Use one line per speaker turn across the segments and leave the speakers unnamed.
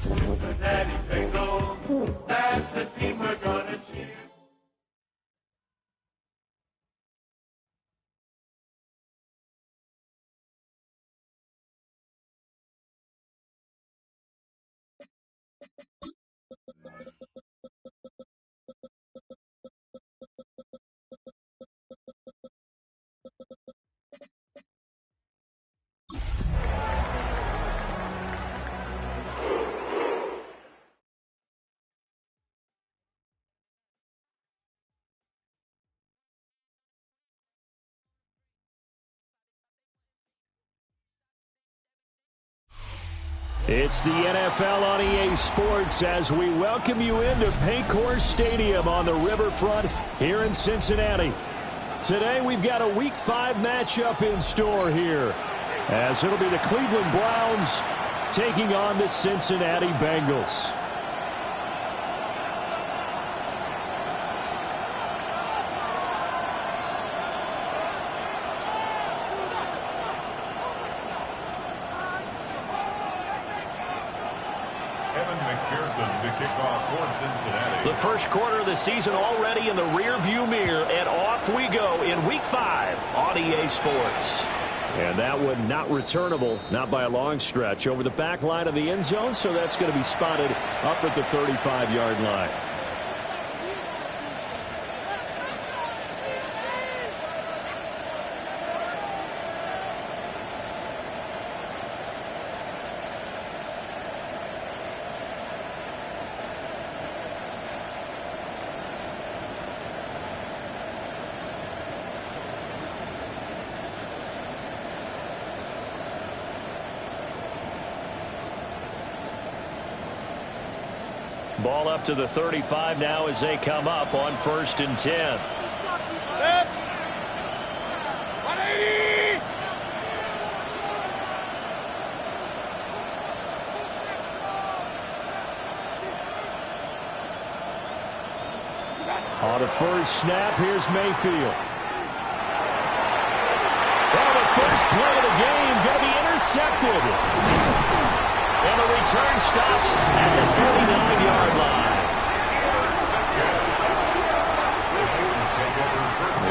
Cincinnati Bengals, that's the team we're gonna cheer.
It's the NFL on EA Sports as we welcome you into Paycor Stadium on the riverfront here in Cincinnati. Today we've got a Week 5 matchup in store here, as it'll be the Cleveland Browns taking on the Cincinnati Bengals.
To kick off for Cincinnati.
The first quarter of the season already in the rearview mirror, and off we go in Week 5 on EA Sports. And that one not returnable, not by a long stretch, over the back line of the end zone, so that's going to be spotted up at the 35-yard line. Ball up to the 35 now as they come up on 1st and 10.
180!
On the first snap, here's Mayfield. Well, the first play of the game going to be intercepted. And the return stops at the 39-yard line.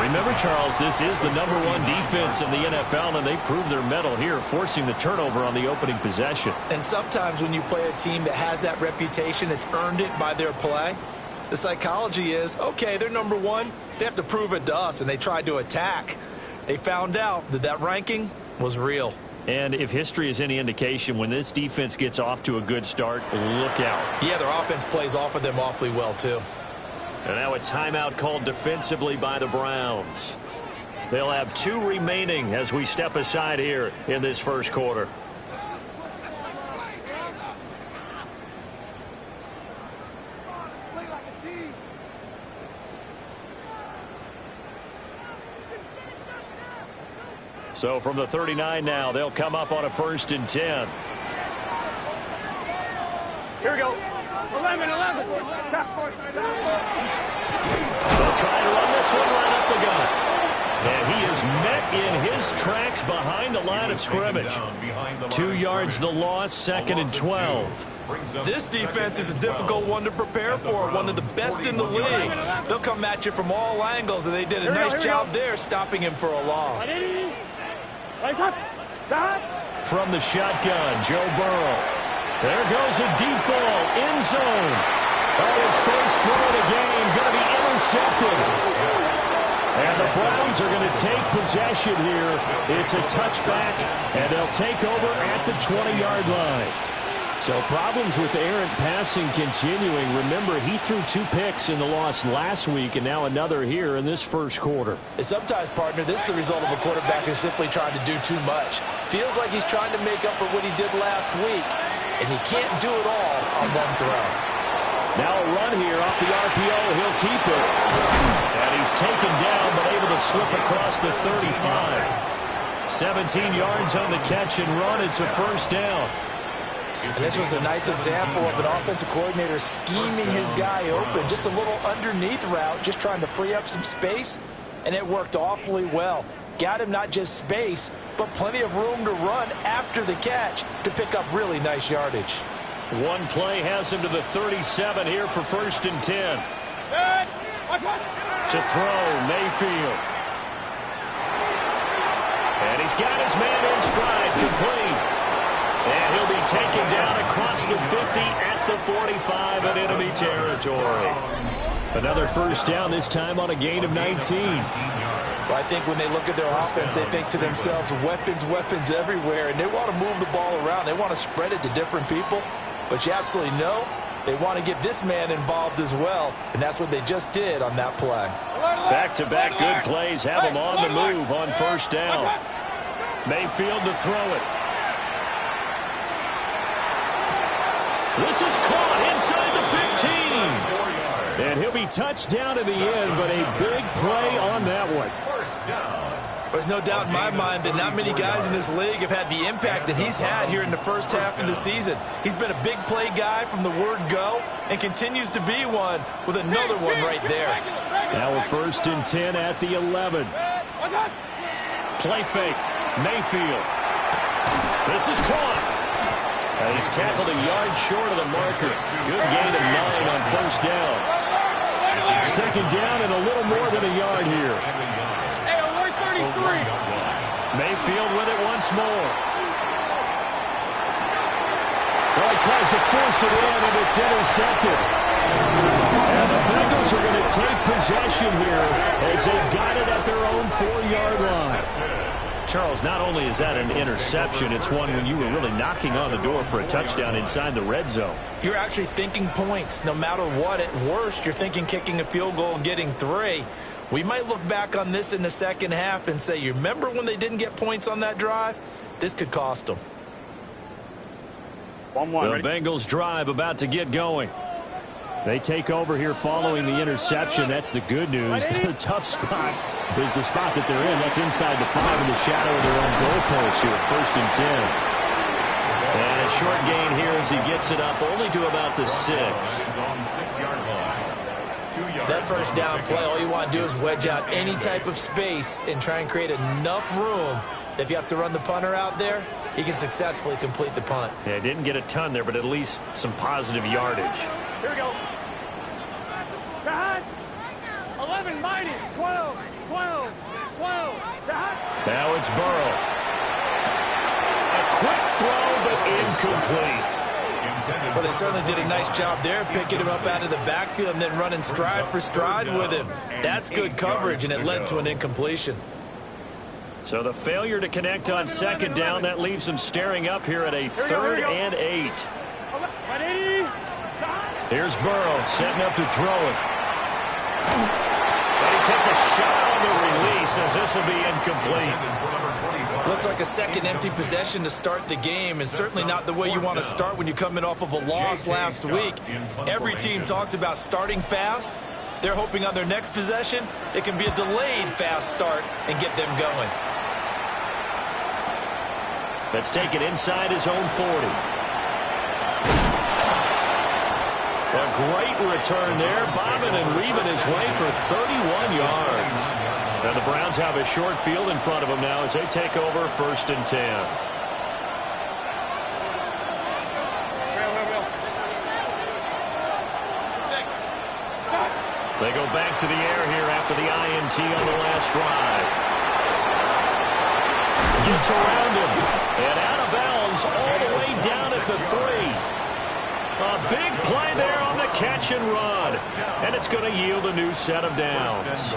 Remember, Charles, this is the #1 defense in the NFL, and they proved their mettle here, forcing the turnover on the opening possession.
And sometimes when you play a team that has that reputation, it's earned it by their play. The psychology is, okay, they're #1. They have to prove it to us, and they tried to attack. They found out that that ranking was real.
And if history is any indication, when this defense gets off to a good start, look out.
Yeah, their offense plays off of them awfully well, too.
And now a timeout called defensively by the Browns. They'll have 2 remaining as we step aside here in this first quarter. So from the 39 now, they'll come up on a 1st and 10.
Here we go. 11.
They'll try to run this one right up the gut. And he is met in his tracks behind the line of scrimmage. 2 yards the loss, 2nd and 12.
This defense is a difficult one to prepare for, one of the best in the league. They'll come at you from all angles, and they did a nice job there stopping him for a loss.
From the shotgun, Joe Burrow. There goes a deep ball, end zone. His first throw of the game going to be intercepted. And the Browns are going to take possession here. It's a touchback, and they'll take over at the 20-yard line. So problems with errant passing continuing. Remember, he threw 2 picks in the loss last week, and now another here in this first quarter.
And sometimes, partner, this is the result of a quarterback who's simply trying to do too much. Feels like he's trying to make up for what he did last week. and he can't do it all on one throw.
Now a run here off the RPO. He'll keep it. And he's taken down, but able to slip across the 35. 17 yards on the catch and run. It's a first down.
And this was a nice example of an offensive coordinator scheming his guy open. Just a little underneath route, just trying to free up some space, and it worked awfully well. Got him not just space, but plenty of room to run after the catch to pick up really nice yardage.
One play has him to the 37 here for first and 10. To throw, Mayfield. And he's got his man in stride, complete. And he'll be taken down across the 50 at the 45 in enemy territory. Another first down, this time on a gain of 19.
Well, I think when they look at their offense, they think to themselves, weapons, weapons everywhere, and they want to move the ball around. They want to spread it to different people. But you absolutely know they want to get this man involved as well, and that's what they just did on that play.
Back-to-back good plays have him on the move on first down. Mayfield to throw it. This is caught inside the 15. And he'll be touched down in the end, but a big play on that one.
There's no doubt in my mind that not many guys in this league have had the impact that he's had here in the first half of the season. He's been a big play guy from the word go and continues to be one with another one right there.
Now a first and 10 at the 11. Play fake. Mayfield. This is caught. And he's tackled a yard short of the marker. Good gain of 9 on first down. Second down and a little more than a yard here. Mayfield with it once more. Well, he tries to force it in, and it's intercepted. And the Bengals are going to take possession here as they've got it at their own 4-yard line. Charles, not only is that an interception, it's one when you were really knocking on the door for a touchdown inside the red zone.
You're actually thinking points. No matter what, at worst, you're thinking kicking a field goal and getting 3. We might look back on this in the second half and say, you remember when they didn't get points on that drive? This could cost them.
The Bengals drive about to get going. They take over here following the interception. That's the good news. The tough spot is the spot that they're in. That's inside the 5 in the shadow of their own goalpost here. First and 10. And a short gain here as he gets it up only to about the 6.
That first down play, all you want to do is wedge out any type of space and try and create enough room. If you have to run the punter out there, he can successfully complete the punt.
Yeah, didn't get a ton there, but at least some positive yardage.
Here we go. 11 minus 12, 12, 12.
Now it's Burrow. A quick throw, but incomplete.
Well, they certainly did a nice job there, picking him up out of the backfield and then running stride for stride with him. That's good coverage, and it led to an incompletion.
So the failure to connect on second down, that leaves him staring up here at a 3rd and 8. Here's Burrow setting up to throw it. But he takes a shot on the release as this will be incomplete.
Looks like a second empty possession to start the game, and certainly not the way you want to start when you're coming off of a loss last week. Every team talks about starting fast. They're hoping on their next possession it can be a delayed fast start and get them going.
That's taken inside his own 40. A great return there, bobbing and weaving his way for 31 yards. And the Browns have a short field in front of them now as they take over first and 10. They go back to the air here after the INT on the last drive. Gets around him and out of bounds all the way down at the 3. A big play there on the catch and run. And it's going to yield a new set of downs.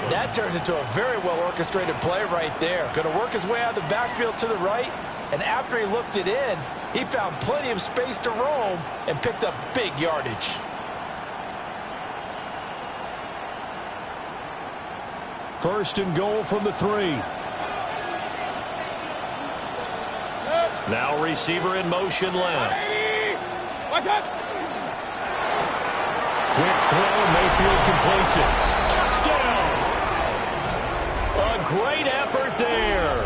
That turned into a very well-orchestrated play right there. Going to work his way out of the backfield to the right. And after he looked it in, he found plenty of space to roam and picked up big yardage.
First and goal from the 3. Now receiver in motion left. Quick throw, Mayfield completes it. Touchdown! A great effort there.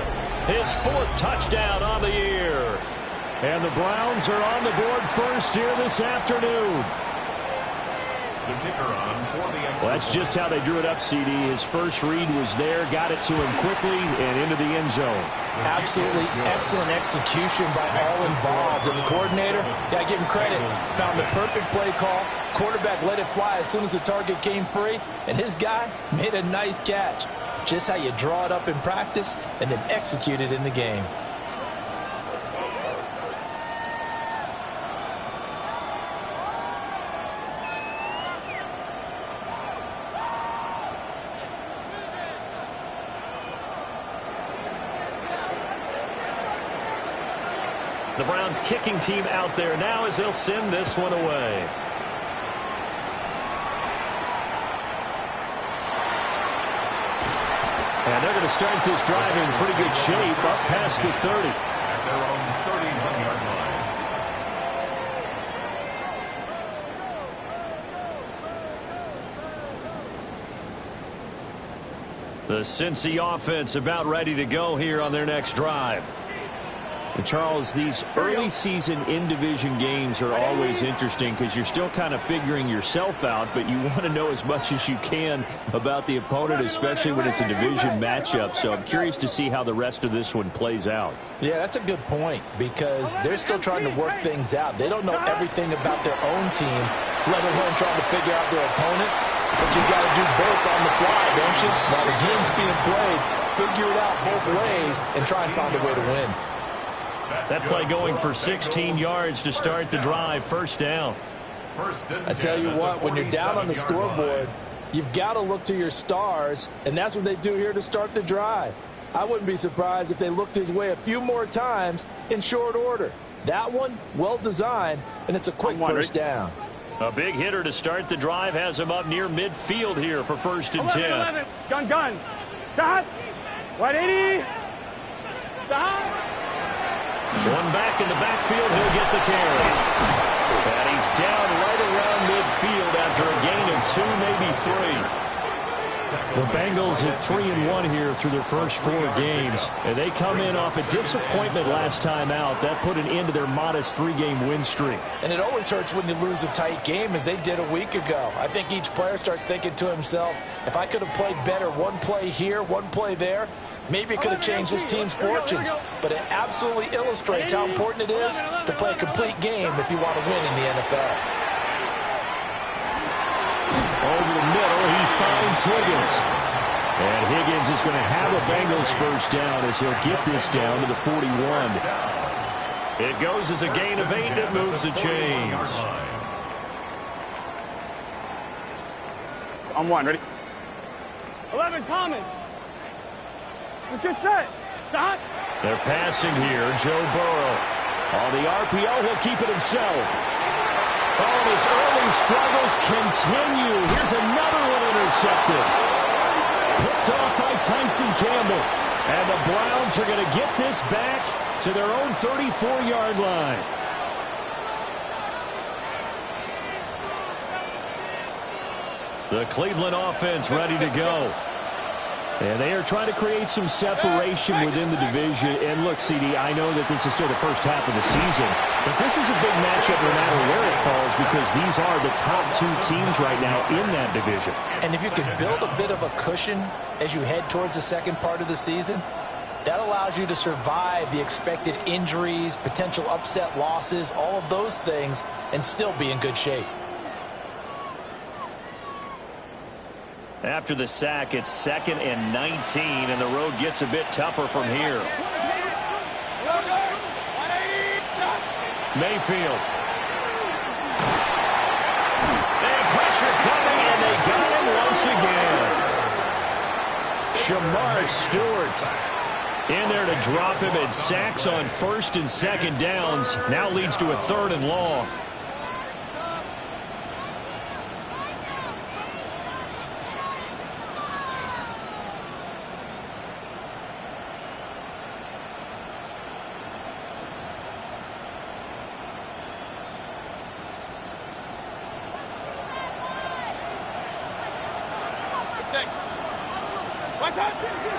His 4th touchdown on the year. And the Browns are on the board first here this afternoon.
The kicker on for the extra.
Well, that's just how they drew it up, CD. His first read was there, got it to him quickly, and into the end zone.
Absolutely excellent execution by all involved. And the coordinator, got to give him credit, found the perfect play call. Quarterback let it fly as soon as the target came free, and his guy made a nice catch. Just how you draw it up in practice and then execute it in the game.
The Browns kicking team out there now as they'll send this one away. And they're going to start this drive in pretty good shape up past the 30.
At their own 31-yard line.
The Cincy offense about ready to go here on their next drive. And Charles, these early season in-division games are always interesting because you're still kind of figuring yourself out, but you want to know as much as you can about the opponent, especially when it's a division matchup. So I'm curious to see how the rest of this one plays out.
Yeah, that's a good point because they're still trying to work things out. They don't know everything about their own team, let alone trying to figure out their opponent. But you've got to do both on the fly, don't you? While the game's being played, figure it out both ways and try and find a way to win.
That play going for 16 yards to start the drive. First down.
I tell you what, when you're down on the scoreboard, you've got to look to your stars, and that's what they do here to start the drive. I wouldn't be surprised if they looked his way a few more times in short order. That one, well designed, and it's a quick first down.
A big hitter to start the drive has him up near midfield here for 1st and 10.
11. Gun. Stop. 180. Stop.
One back in the backfield, he'll get the carry. And he's down right around midfield after a gain of 2, maybe 3. The Bengals at 3-1 here through their first 4 games. And they come in off a disappointment last time out. That put an end to their modest 3-game win streak.
And it always hurts when you lose a tight game as they did a week ago. I think each player starts thinking to himself, if I could have played better one play here, one play there, maybe it could have changed this team's fortunes. But it absolutely illustrates how important it is to play a complete game if you want to win in the NFL.
Over the middle, he finds Higgins. And Higgins is going to have a Bengals first down as he'll get this down to the 41. It goes as a gain of 8, and it moves the chains.
On 1, ready? 11, Thomas. Let's get set. Stop.
They're passing here. Joe Burrow. On the RPO, he'll keep it himself. Oh, and his early struggles continue. Here's another one intercepted. Picked off by Tyson Campbell. And the Browns are going to get this back to their own 34-yard line. The Cleveland offense ready to go. And they are trying to create some separation within the division. And look, CD, I know that this is still the first half of the season, but this is a big matchup no matter where it falls because these are the top 2 teams right now in that division.
And if you can build a bit of a cushion as you head towards the second part of the season, that allows you to survive the expected injuries, potential upset losses, all of those things, and still be in good shape.
After the sack, it's 2nd and 19, and the road gets a bit tougher from here. Mayfield. And pressure coming, and they got him once again. Shamar Stewart in there to drop him, and sacks on 1st and 2nd downs. Now leads to a 3rd and long.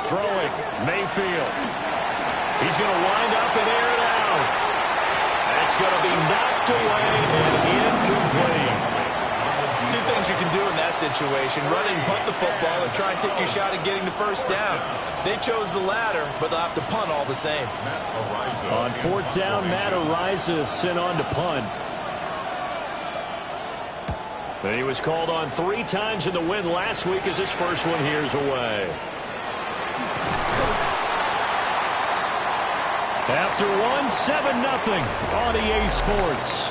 Throwing, Mayfield. He's going to wind up and air it out. That's going to be knocked away and incomplete.
Two things you can do in that situation: run and punt the football, and try and take your shot at getting the first down. They chose the latter, but they'll have to punt all the same.
On fourth down, Matt Ariza is sent on to punt. And he was called on 3 times in the win last week as his first one here's away. After one, 7-0 on EA Sports.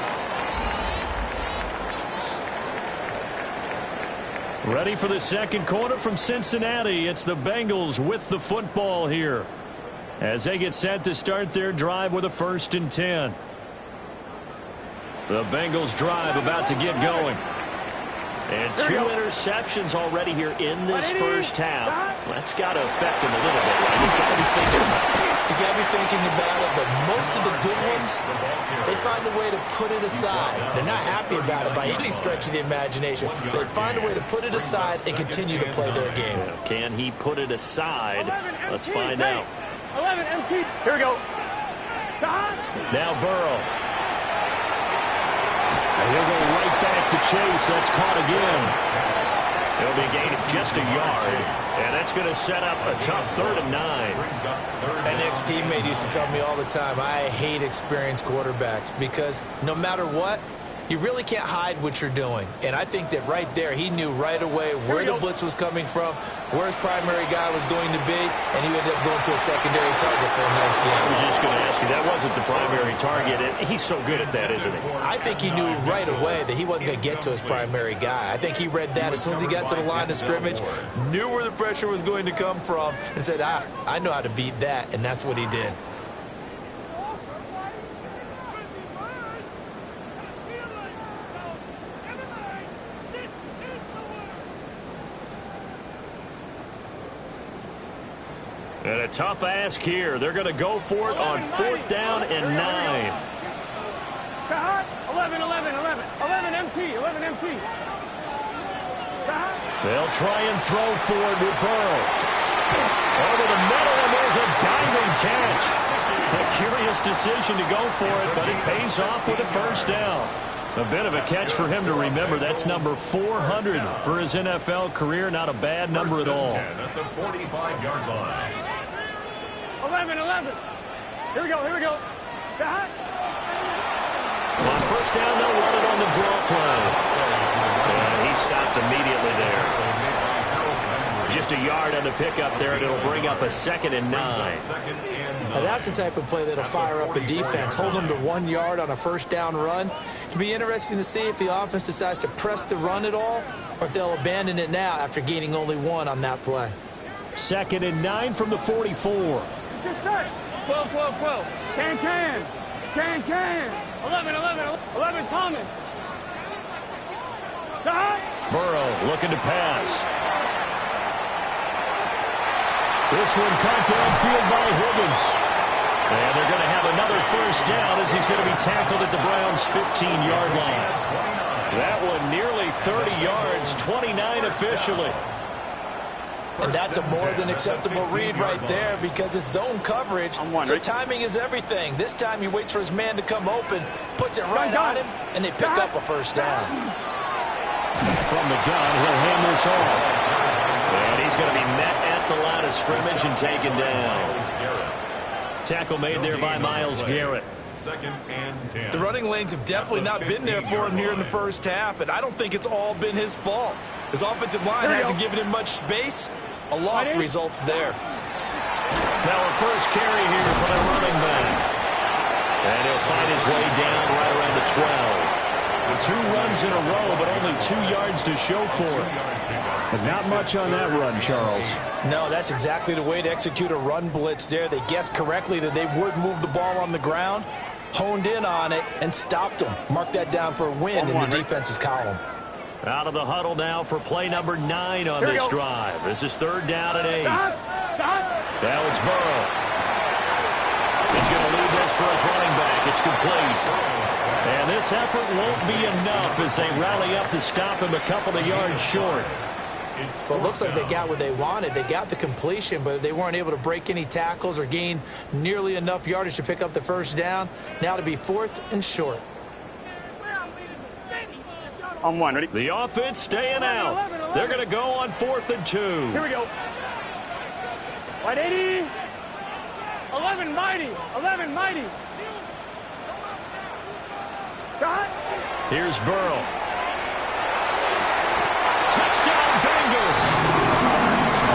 Ready for the second quarter from Cincinnati. It's the Bengals with the football here as they get set to start their drive with a 1st and 10. The Bengals drive about to get going. And 2 interceptions already here in this first half. That's got to affect him a little bit, right? He's got to be thinking about it.
He's got to be thinking about it, but most of the good ones, they find a way to put it aside. They're not happy about it by any stretch of the imagination. They find a way to put it aside and continue to play their game.
Can he put it aside? Let's find out.
11 MT. Here we go.
Now Burrow. And he'll go right back to Chase. That's caught again. It'll be a gain of just a yard. And that's going to set up a tough 3rd and 9.
An ex-teammate used to tell me all the time, I hate experienced quarterbacks because no matter what, you really can't hide what you're doing. And I think that right there, he knew right away where the blitz was coming from, where his primary guy was going to be, and he ended up going to a secondary target for a nice game.
I was just going to ask you, that wasn't the primary target. And he's so good at that, isn't he?
I think he knew right away that he wasn't going to get to his primary guy. I think he read that as soon as he got to the line of scrimmage, knew where the pressure was going to come from, and said, I know how to beat that, and that's what he did.
And a tough ask here. They're going to go for it on 4th down and 9.
11 MT.
They'll try and throw for it with Burrow. Over the middle, and there's a diving catch. A curious decision to go for it, but it pays off with a 1st down. A bit of a catch for him to remember. That's number 400 for his NFL career. Not a bad number at all.
At the 45-yard line.
11. Here we go.
On 1st down, they'll run it on the draw play. And he stopped immediately there. Just a yard on the pickup there, and it'll bring up a 2nd and 9.
Now that's the type of play that'll fire up a defense. Hold them to 1 yard on a 1st down run. It'll be interesting to see if the offense decides to press the run at all, or if they'll abandon it now after gaining only 1 on that play.
2nd and 9 from the 44.
Get set. 12. Can. 11 Thomas.
Burrow looking to pass. This one caught downfield by Higgins. And they're going to have another 1st down as he's going to be tackled at the Browns' 15-yard line. That one nearly 30 yards, 29 officially.
And that's a more than acceptable read right there because it's zone coverage. So timing is everything. This time he waits for his man to come open, puts it right on him, and they pick up a 1st down.
From the gun, he'll hand this off. And he's going to be met at the line of scrimmage and taken down. Tackle made there by Myles Garrett.
2nd and 10.
The running lanes have definitely not been there for him here in the 1st half, and I don't think it's all been his fault. His offensive line hasn't given him much space. A loss results there.
Now a 1st carry here for the running back. And he'll find his way down right around the 12. 2 runs in a row, but only 2 yards to show for it. But not much on that run, Charles.
No, that's exactly the way to execute a run blitz there. They guessed correctly that they would move the ball on the ground, honed in on it, and stopped them. Mark that down for a win in the defense's column.
Out of the huddle now for play number 9 on this drive. This is 3rd down and 8. Now it's Burrow. He's going to lead this for his running back. It's complete. And this effort won't be enough as they rally up to stop him a couple of yards short.
Well, it looks like they got what they wanted. They got the completion, but they weren't able to break any tackles or gain nearly enough yardage to pick up the first down. Now to be 4th and short.
On one, ready?
The offense staying out. They're going to go on 4th and 2.
Here we go. Wide 80. 11 mighty. 11 mighty. Shot.
Here's Burrow. Touchdown Bengals.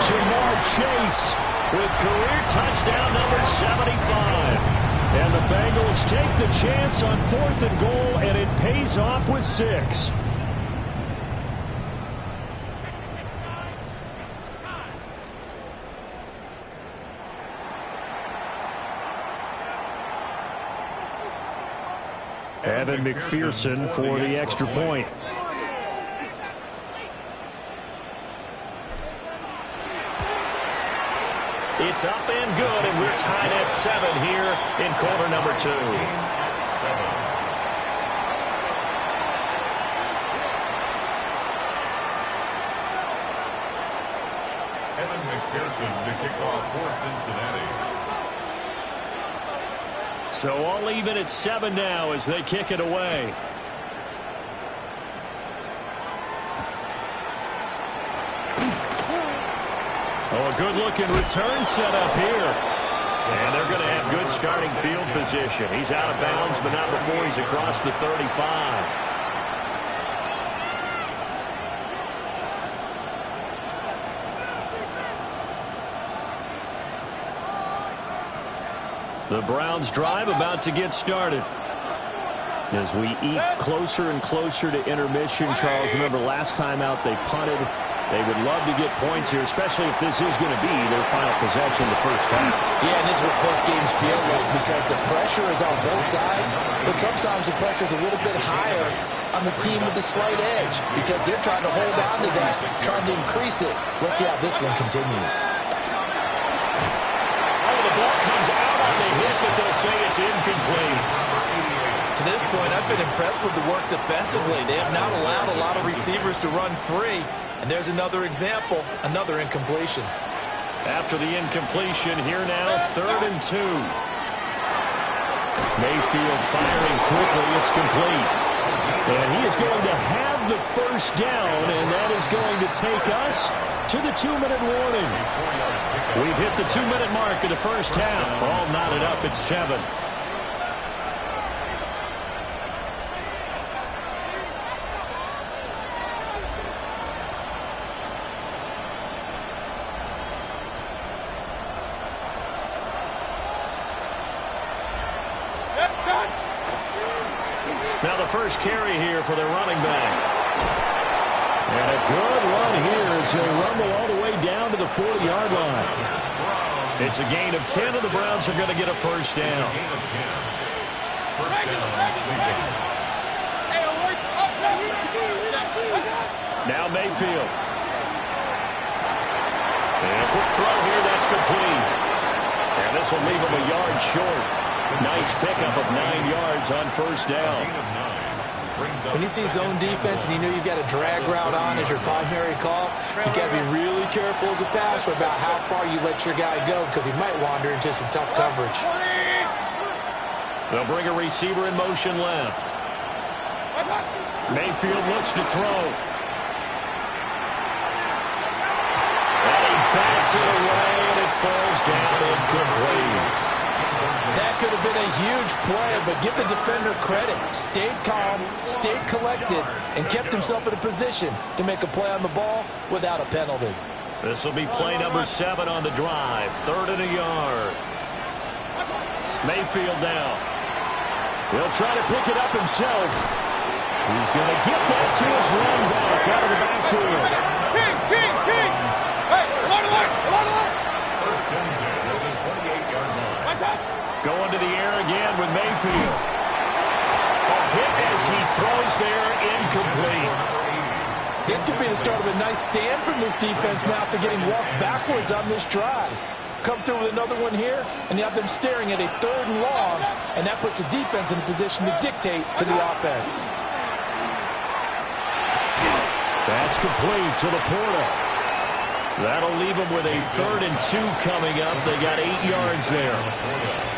Jamar Chase with career touchdown number 75. And the Bengals take the chance on 4th and goal, and it pays off with 6. Evan McPherson for the extra point. It's up and good, and we're tied at 7 here in quarter number 2.
Evan McPherson to kick off for Cincinnati.
So all even at 7 now as they kick it away. Oh, a good-looking return set up here. And they're going to have good starting field position. He's out of bounds, but not before he's across the 35. The Browns drive about to get started. As we eat closer and closer to intermission, Charles, remember last time out they punted. They would love to get points here, especially if this is going to be their final possession the first half.
Yeah, and this is what close games feel like because the pressure is on both sides, but sometimes the pressure is a little bit higher on the team with the slight edge because they're trying to hold on to that, trying to increase it. Let's see how this one continues.
Oh, the ball comes out on the hit, but they'll say it's incomplete.
To this point, I've been impressed with the work defensively. They have not allowed a lot of receivers to run free. And there's another example, another incompletion.
After the incompletion, here now, 3rd and 2. Mayfield firing quickly. It's complete. And he is going to have the first down, and that is going to take us to the 2-minute warning. We've hit the 2-minute mark of the first half. All knotted up at 7. Now the first carry here for their running back. And a good run here as they rumble all the way down to the 40-yard line. It's a gain of 10, and the Browns are going to get a first down. Now Mayfield. And a quick throw here, that's complete. And this will leave him a yard short. Nice pickup of 9 yards on first down.
When you see zone defense and you know you've got a drag route on as your primary call, you've got to be really careful as a passer about how far you let your guy go because he might wander into some tough coverage.
They'll bring a receiver in motion left. Mayfield looks to throw. And he bats it away, and it falls down incomplete.
That could have been a huge play, but give the defender credit. Stayed calm, stayed collected, and kept himself in a position to make a play on the ball without a penalty.
This will be play number 7 on the drive. 3rd and a yard. Mayfield now. He'll try to pick it up himself. He's going to get that to his running back out of the backfield.
King! Hey, alert!
First and 10 at the 28-yard line.
Going to the air again with Mayfield. A hit as he throws there, incomplete.
This could be the start of a nice stand from this defense now after getting walked backwards on this drive. Come through with another one here, and you have them staring at a 3rd and long, and that puts the defense in a position to dictate to the offense.
That's complete to Laporta. That'll leave them with a 3rd and 2 coming up. They got 8 yards there.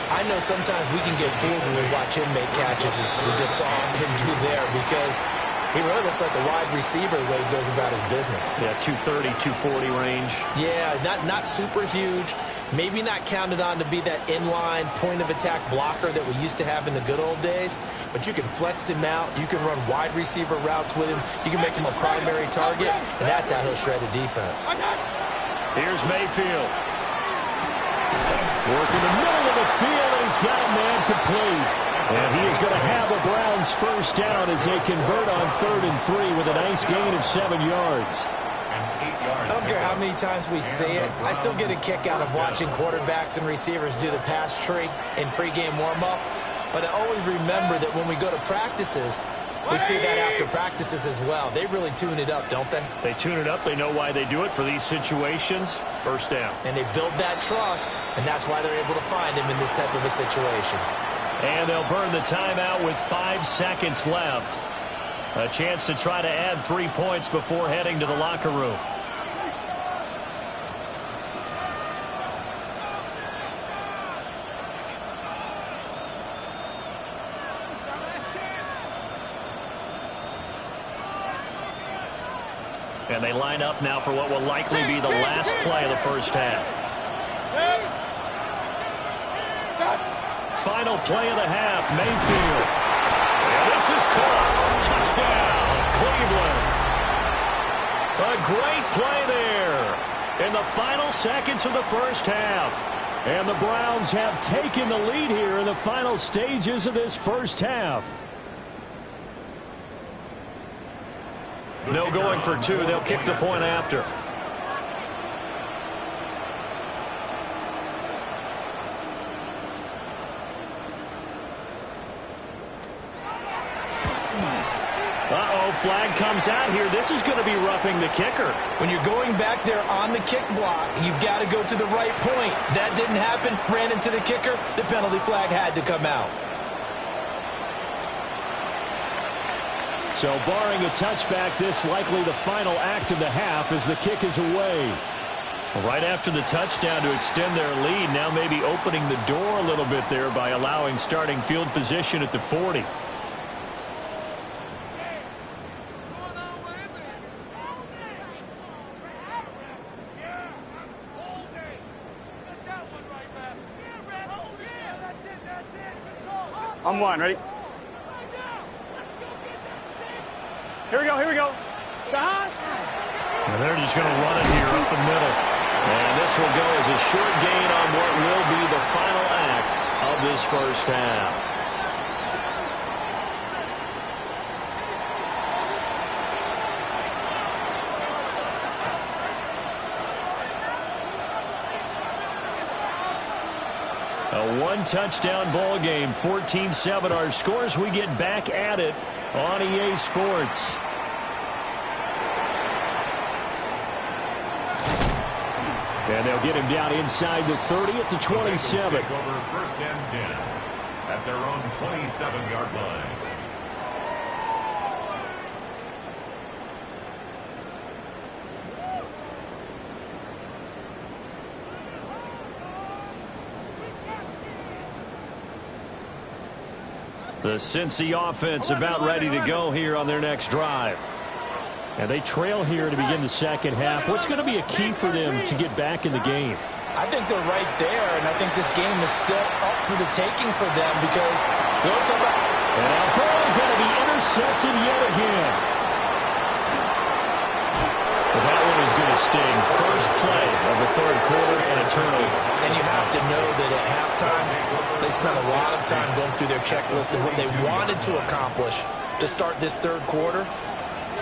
I know sometimes we can get fooled when we watch him make catches, as we just saw him do there, because he really looks like a wide receiver the way he goes about his business.
Yeah, 230, 240 range.
Yeah, not super huge. Maybe not counted on to be that inline point-of-attack blocker that we used to have in the good old days. But you can flex him out. You can run wide receiver routes with him. You can make him a primary target, and that's how he'll shred a defense.
Here's Mayfield. Working the middle of the field, and he's got a man complete. And he is going to have the Browns first down as they convert on 3rd and 3 with a nice gain of 7 yards.
I don't care how many times we see it. I still get a kick out of watching quarterbacks and receivers do the pass tree in pregame warm-up. But I always remember that when we go to practices, we see that after practices as well. They really tune it up, don't they?
They tune it up. They know why they do it for these situations. First down.
And they build that trust, and that's why they're able to find him in this type of a situation.
And they'll burn the timeout with 5 seconds left. A chance to try to add 3 points before heading to the locker room. And they line up now for what will likely be the last play of the first half. Final play of the half, Mayfield. And this is caught. Touchdown, Cleveland. A great play there in the final seconds of the first half. And the Browns have taken the lead here in the final stages of this first half. No going for 2. They'll kick the point after. Uh-oh, flag comes out here. This is going to be roughing the kicker.
When you're going back there on the kick block, you've got to go to the right point. That didn't happen. Ran into the kicker. The penalty flag had to come out.
So barring a touchback, this likely the final act of the half as the kick is away. Right after the touchdown to extend their lead, now maybe opening the door a little bit there by allowing starting field position at the 40.
I'm one, ready? Here we go, here we go.
And they're just going to run it here up the middle. And this will go as a short gain on what will be the final act of this first half. A one-touchdown ball game, 14-7 our scores. We get back at it on EA Sports. And they'll get him down inside the 30 at the 27.
Take over 1st and 10 at their own 27-yard line.
The Cincy offense about ready to go here on their next drive. And they trail here to begin the second half. What's going to be a key for them to get back in the game?
I think they're right there, and I think this game is still up for the taking for them because those are...
And now ball going to be intercepted yet again. Well, that one is going to sting. First play of the 3rd quarter and a turnover.
And you have to know that at halftime, they spent a lot of time going through their checklist of what they wanted to accomplish to start this 3rd quarter.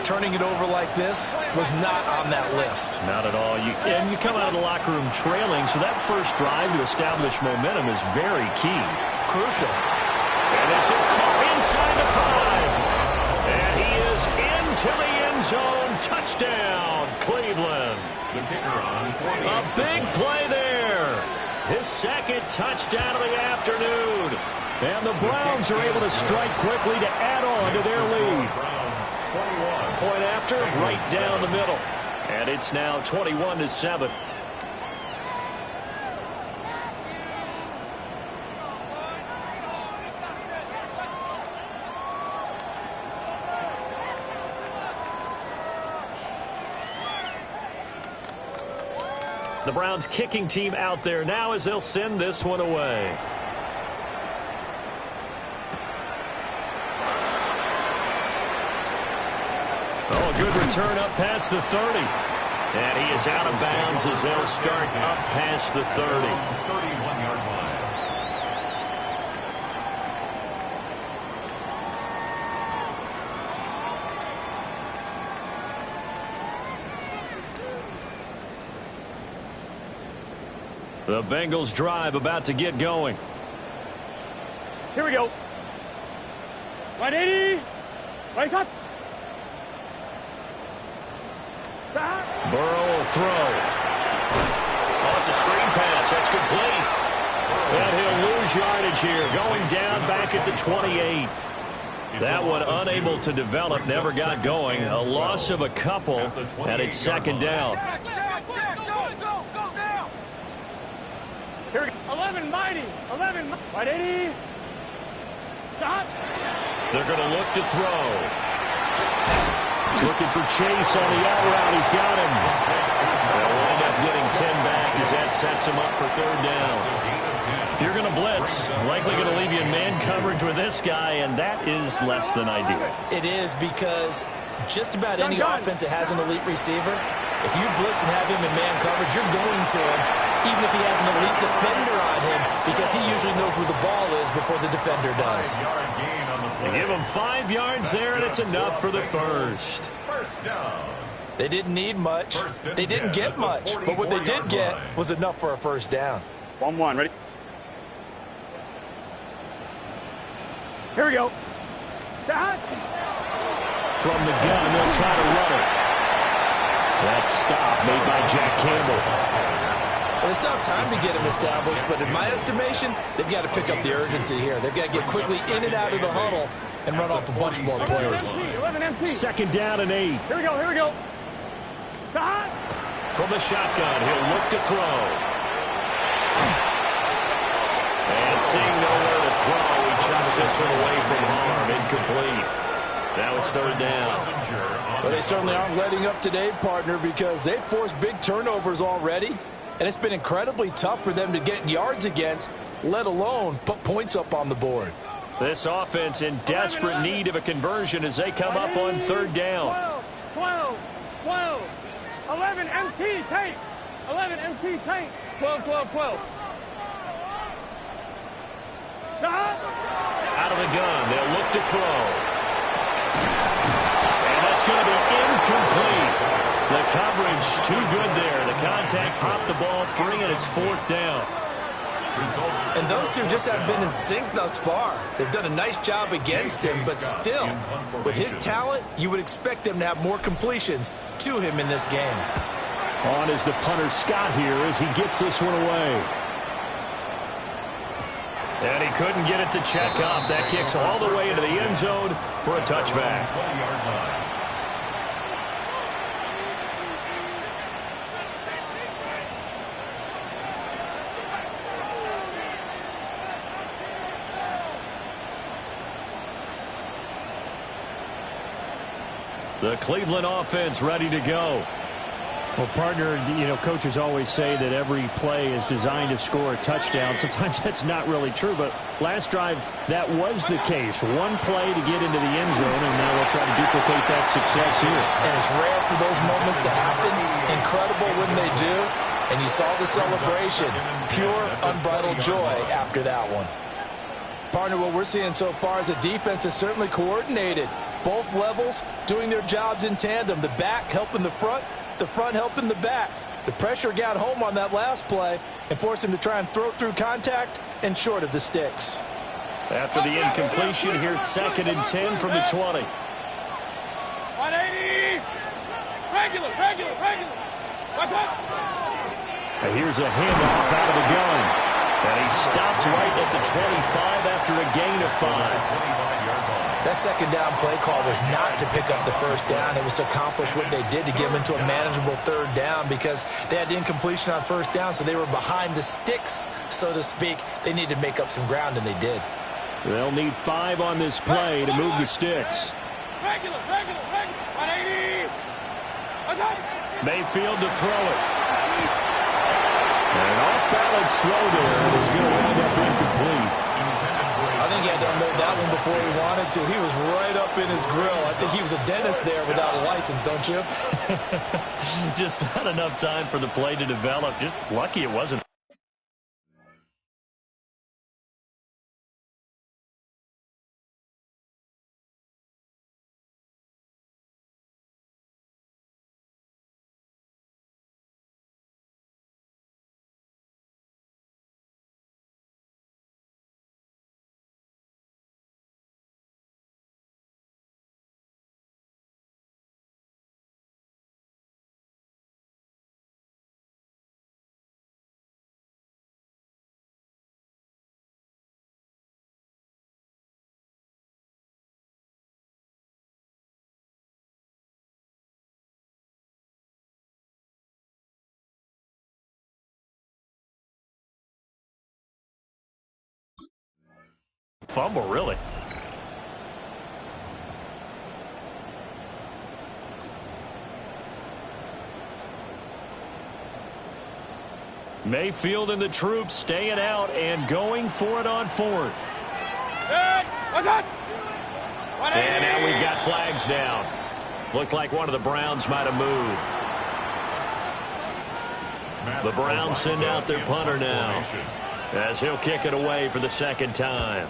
Turning it over like this was not on that list.
Not at all. And you come out of the locker room trailing, so that first drive to establish momentum is very key.
Crucial.
And this is caught inside the 5. And he is into the end zone. Touchdown, Cleveland.
The kicker on
A big play there. His 2nd touchdown of the afternoon. And the Browns are able to strike quickly to add on to their lead. Point after, right down the middle. And it's now 21-7. The Browns kicking team out there now as they'll send this one away. Oh, a good return up past the 30. And he is out of bounds as they'll start up past the 30.
31-yard line.
The Bengals drive about to get going.
Here we go. 180. Right up.
Burrow will throw. Oh, it's a screen pass. That's complete. And he'll lose yardage here. Going down back at the 28. That one unable to develop. Never got going. A loss of a couple. And it's second down.
Here we go. 11 mighty. 11. 180. Stop.
They're going to look to throw. Looking for Chase on the out route. He's got him. They'll wind up getting 10 back as that sets him up for third down. If you're going to blitz, likely going to leave you in man coverage with this guy, and that is less than ideal.
It is, because just about any offense that has an elite receiver, if you blitz and have him in man coverage, you're going to him, even if he has an elite defender on him, because he usually knows where the ball is before the defender does.
They give him 5 yards there, and it's enough for the first.
First down.
They didn't need much. They didn't get much. But what they did get was enough for a first down.
1-1. Ready? Here we go. Stop.
From the gun, they'll try to run it. That stop made by Jack Campbell.
Well, they still have time to get him established, but in my estimation, they've got to pick up the urgency here. They've got to get quickly in and out of the huddle and run off a bunch more plays.
11 empty.
Second down and 8.
Here we go. Here we go. Stop.
From the shotgun, he'll look to throw. And seeing nowhere to throw, he chucks this one away from harm. Incomplete. Now it's third down.
Well, they certainly aren't letting up today, partner, because they've forced big turnovers already, and it's been incredibly tough for them to get yards against, let alone put points up on the board.
This offense in desperate need of a conversion as they come up on third down.
12. 11 MT tank. 11 MT tank. 12. Stop.
Out of the gun, they'll look to throw. And that's going to be incomplete. The coverage too good there. The contact popped the ball free, and it's fourth down.
And those two just haven't been in sync thus far. They've done a nice job against him, but still, with his talent, you would expect them to have more completions to him in this game.
On is the punter Scott here as he gets this one away. And he couldn't get it to check up. That kicks all the way into the end zone for a touchback.
20-yard line.
The Cleveland offense ready to go.
Well, partner, coaches always say that every play is designed to score a touchdown. Sometimes that's not really true, but last drive, that was the case. One play to get into the end zone, and now they'll try to duplicate that success here.
And it's rare for those moments to happen. Incredible when they do. And you saw the celebration. Pure, unbridled joy after that one. Partner, what we're seeing so far is the defense is certainly coordinated. Both levels doing their jobs in tandem. The back helping the front helping the back. The pressure got home on that last play and forced him to try and throw through contact and short of the sticks.
After the incompletion, here's 2nd and 10 from the 20.
180. Regular. What's up?
And here's a handoff out of the gun. And he stopped right at the 25 after a gain of 5.
25-yard line.
That second down play call was not to pick up the first down. It was to accomplish what they did, to get them into a manageable third down, because they had the incompletion on first down, so they were behind the sticks, so to speak. They needed to make up some ground, and they did.
They'll need 5 on this play to move the sticks.
Regular. 180.
Mayfield to throw it. And an off-balance throw there, and it's going to wind up incomplete.
I think he had to unload that one before he wanted to. He was right up in his grill. I think he was a dentist there without a license, don't you?
Just not enough time for the play to develop. Just lucky it wasn't. Fumble, really. Mayfield and the troops staying out and going for it on 4th. And now we've got flags down. Looked like one of the Browns might have moved. The Browns send out their punter now, as he'll kick it away for the second time.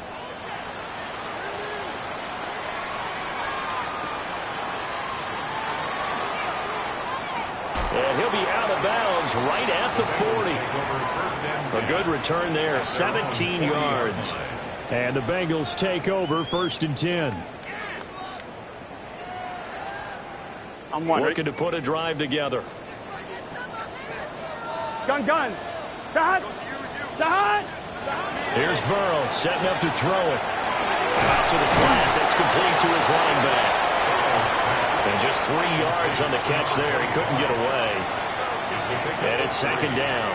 And he'll be out of bounds right at the 40. A good return there, 17 yards. And the Bengals take over 1st and 10.
I'm wondering.
Looking to put a drive together.
Gun. Dot.
Here's Burrow setting up to throw it. Out to the flat. That's complete to his running back. And just 3 yards on the catch there. He couldn't get away. And it's second down.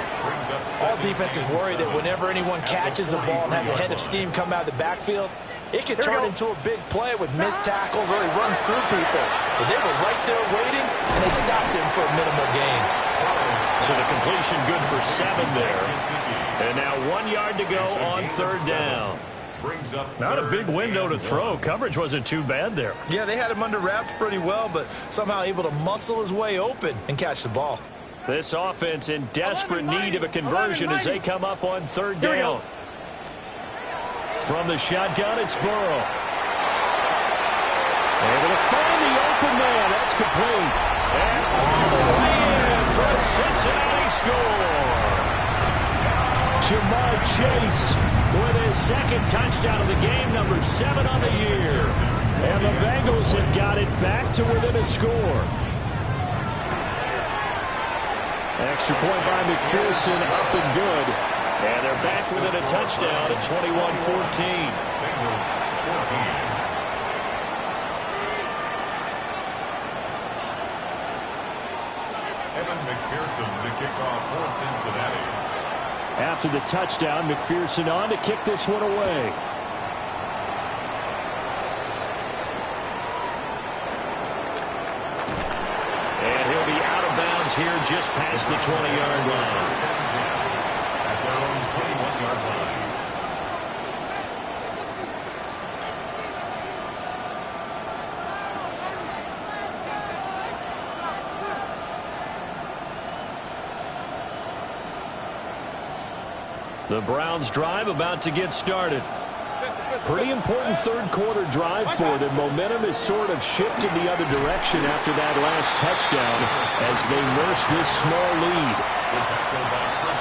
All defenses worry that whenever anyone catches the ball and has a head of steam come out of the backfield, it can turn into a big play with missed tackles or he runs through people. But they were right there waiting, and they stopped him for a minimal gain.
So the completion good for 7 there. And now 1 yard to go on 3rd down. Not a big window to throw. Coverage wasn't too bad there.
Yeah, they had him under wraps pretty well, but somehow able to muscle his way open and catch the ball.
This offense in desperate need of a conversion as they come up on 3rd down. From the shotgun, it's Burrow. Able to find the open man. That's complete. And all the way in for a Cincinnati score. Jamar Chase with his second touchdown of the game, number 7 on the year. And the Bengals have got it back to within a score. Extra point by McPherson, up and good. And they're back within a touchdown at 21-14.
Evan McPherson to kick off for Cincinnati.
After the touchdown, McPherson on to kick this one away. And he'll be out of bounds here just past the 20-yard line.
At their own 21-yard line.
The Browns drive about to get started. Pretty important third quarter drive for them. Momentum has sort of shifted the other direction after that last touchdown as they nurse this small lead.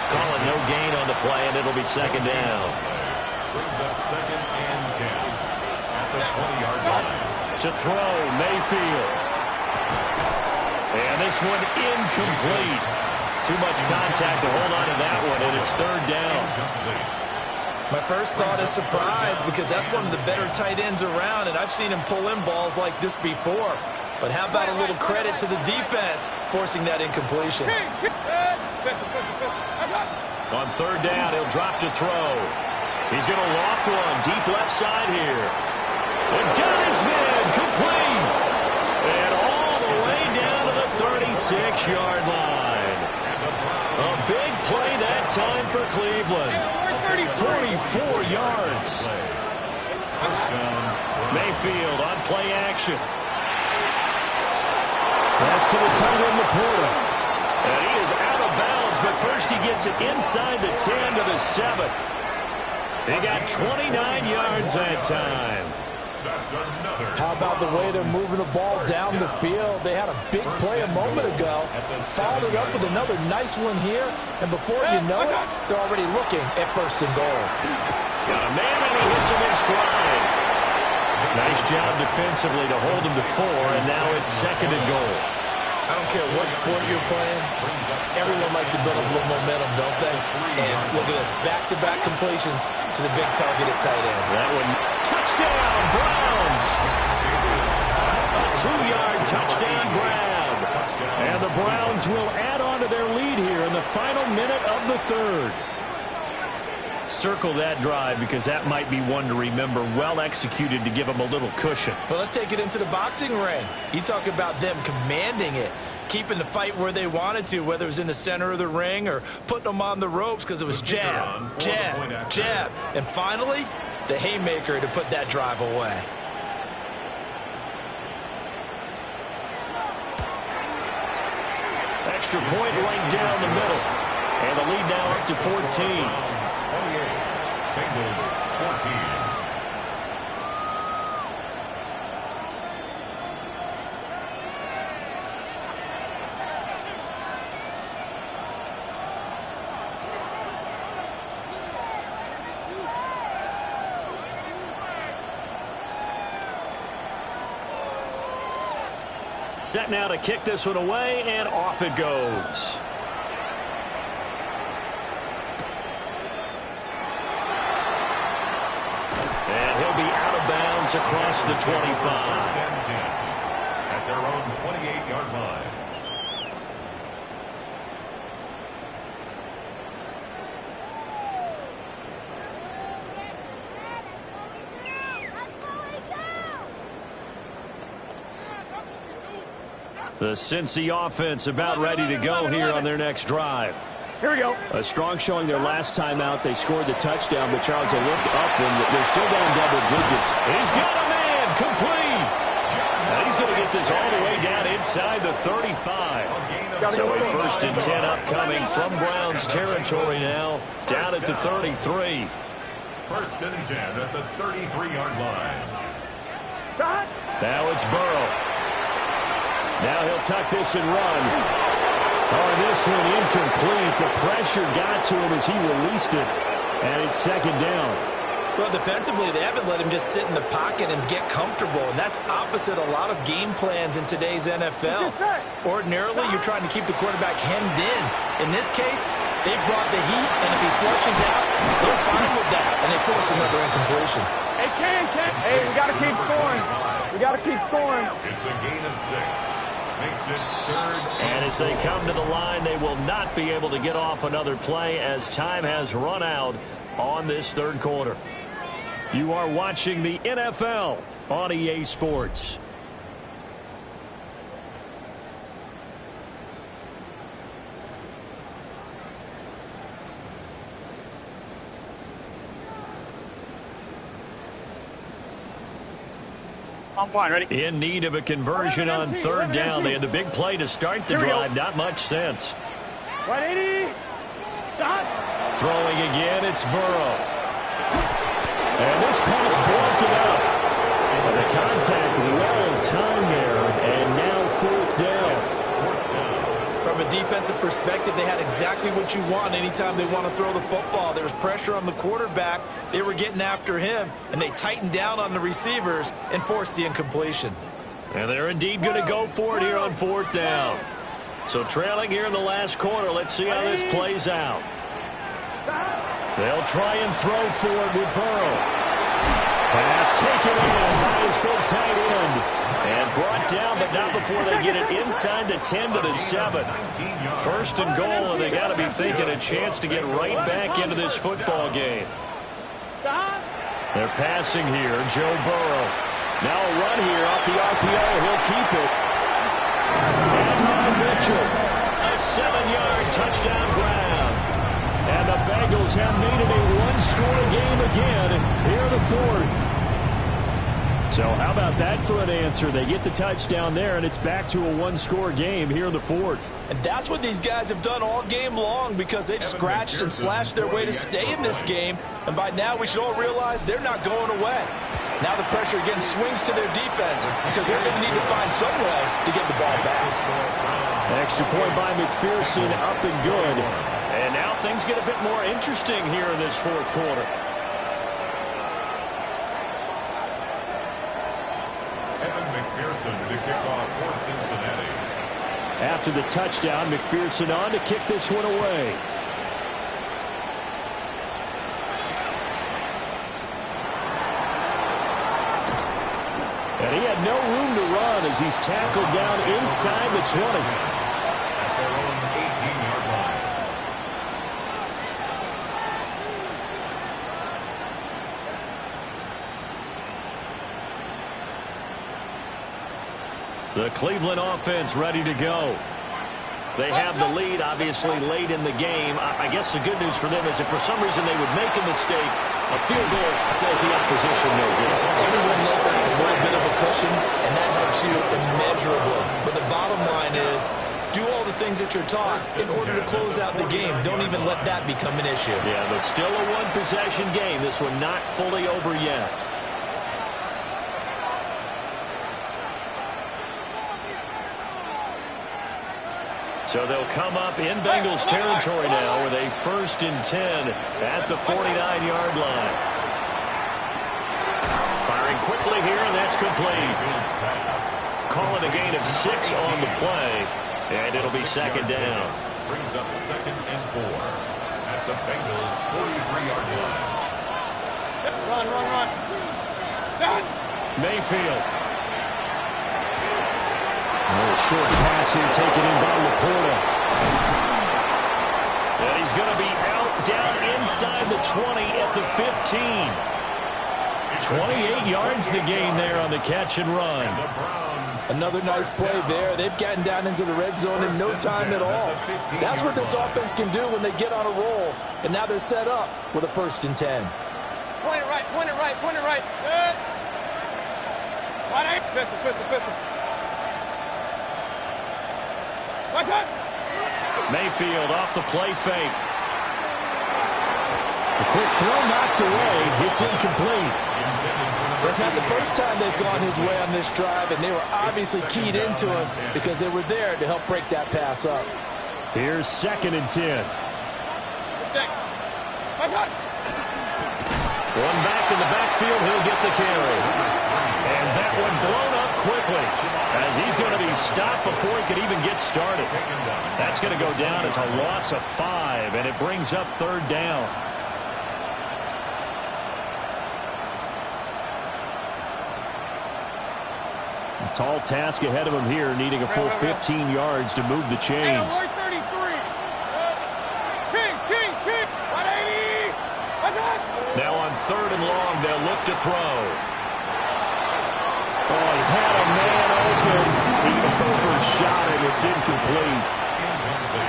Calling no gain on the play, and it'll be second down.
Brings up 2nd and 10 at the 20-yard line.
To throw, Mayfield. And this one incomplete. Too much contact to hold on to that one, and it's 3rd down.
My first thought is surprise because that's one of the better tight ends around, and I've seen him pull in balls like this before. But how about a little credit to the defense forcing that incompletion?
On third down, he'll drop to throw. He's going to loft one deep left side here. And got his man complete. And all the way down to the 36-yard line. A big play that time for Cleveland. 44 yards. Mayfield on play action. Pass to the tight end, Laporta. And he is out of bounds, but first he gets it inside the 10 to the 7. They got 29 yards that time.
How about the way they're moving the ball down the field? They had a big play a moment ago. Followed it up with another nice one here. And before you know it, they're already looking at first and goal.
Got a man and he hits him in stride. Nice job defensively to hold him to 4, and now it's second and goal.
I don't care what sport you're playing. Everyone likes to build up a little momentum, don't they? And look at this, back-to-back completions to the big target at tight end.
That one, touchdown, Browns! A 2-yard touchdown grab. And the Browns will add on to their lead here in the final minute of the third. Circle that drive because that might be one to remember. Well executed to give them a little cushion.
Well, let's take it into the boxing ring. You talk about them commanding it, keeping the fight where they wanted to, whether it was in the center of the ring or putting them on the ropes because it was jab, jab, jab. And finally, the haymaker to put that drive away.
Extra point right down the middle. And the lead now up to 14.
28, Bengals 14.
Set now to kick this one away, and off it goes. And he'll be out of bounds across the 25.
At their own 28-yard line.
The Cincy offense about ready to go here on their next drive.
Here we go.
A strong showing their last time out. They scored the touchdown, but Charles, they looked up and they're still down double digits.
He's got a man complete. And he's going to get this all the way down inside the 35. So a first and 10 upcoming from Browns territory now, down at the 33.
First and 10 at the 33-yard line.
Now it's Burrow. Now he'll tuck this and run. Oh, this one incomplete. The pressure got to him as he released it. And it's second down.
Well, defensively, they haven't let him just sit in the pocket and get comfortable, and that's opposite a lot of game plans in today's NFL. Ordinarily, you're trying to keep the quarterback hemmed in. In this case, they brought the heat, and if he flushes out, they're fine with that, and they force another incompletion.
Hey, Hey, we got to keep scoring. We got to keep scoring.
It's a gain of 6. Makes it third.
And as they come to the line, they will not be able to get off another play as time has run out on this third quarter. You are watching the NFL on EA Sports.
I'm fine, ready?
In need of a conversion on third down. They had the big play to start the drive. Not much sense.
180. Stop.
Throwing again, it's Burrow. And this pass broken up. The contact well timed there, and now fourth down.
From a defensive perspective, they had exactly what you want anytime they want to throw the football. There was pressure on the quarterback. They were getting after him, and they tightened down on the receivers and forced the incompletion.
And they're indeed going to go for it here on fourth down. So trailing here in the last quarter, let's see how this plays out. They'll try and throw for it with Burrow. Pass taken in by his big tight end. And brought down, but not before they get it inside the 10 to the 7. First and goal, and they got to be thinking a chance to get right back into this football game. They're passing here, Joe Burrow. Now a run here off the RPO. He'll keep it. And now Mitchell. A 7-yard touchdown grab. And the Bengals have made it a one-score game again here in the fourth. So how about that for an answer? They get the touchdown there, and it's back to a one-score game here in the fourth.
And that's what these guys have done all game long because they've scratched and slashed their way to stay in this game. And by now we should all realize they're not going away. Now the pressure again swings to their defense because they're going to need to find some way to get the ball back.
Extra point by McPherson, up and good. And now things get a bit more interesting here in this fourth quarter.
McPherson to kick off for Cincinnati.
After the touchdown, McPherson on to kick this one away. And he had no room to run as he's tackled down inside the 20.
At their own 18-yard line.
The Cleveland offense ready to go. They have the lead, obviously, late in the game. I guess the good news for them is if for some reason they would make a mistake, a field goal does the opposition no good.
Everyone loves a little bit of a cushion, and that helps you immeasurably. But the bottom line is, do all the things that you're taught in order to close out the game. Don't even let that become an issue.
Yeah, but still a one-possession game. This one not fully over yet. So they'll come up in Bengals territory now with a 1st and 10 at the 49-yard line. Firing quickly here, and that's complete. Calling a gain of 6 on the play, and it'll be second down.
Brings up 2nd and 4 at the Bengals 43-yard line.
Run.
Mayfield. A short pass here taken in by Laporta. And he's going to be out down inside the 20 at the 15. 28 yards the gain there on the catch and run.
Another nice play there. They've gotten down into the red zone in no time at all. That's what this offense can do when they get on a roll. And now they're set up with a 1st and 10.
Point it right. Good. Pistol. What's up?
Mayfield off the play fake. A quick throw knocked away. It's incomplete.
That's not the first time they've gone his way on this drive, and they were obviously keyed into him because they were there to help break that pass up.
Here's 2nd and 10. One back in the backfield. He'll get the carry. And that one blown up quickly as he's going to be stopped before he could even get started. That's going to go down as a loss of 5, and it brings up 3rd down. A tall task ahead of him here, needing a full 15 yards to move the chains. Now on 3rd and long, they'll look to throw. Oh, he had a man open. He overshot it. It's incomplete.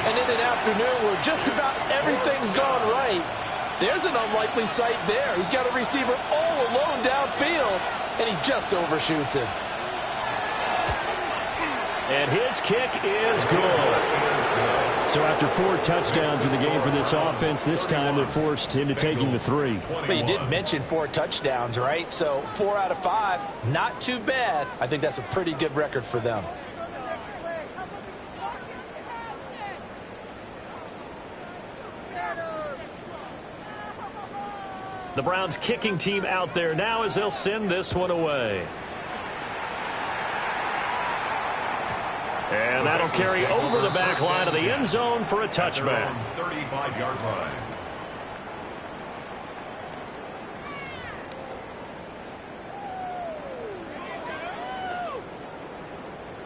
And in an afternoon where just about everything's gone right, there's an unlikely sight there. He's got a receiver all alone downfield, and he just overshoots him.
And his kick is good. So after 4 touchdowns in the game for this offense, this time they're forced into taking the 3.
But you did mention 4 touchdowns, right? So 4 out of 5, not too bad. I think that's a pretty good record for them.
The Browns kicking team out there now as they'll send this one away. And that'll carry over the back line of the end zone for a touchback.
35-yard line.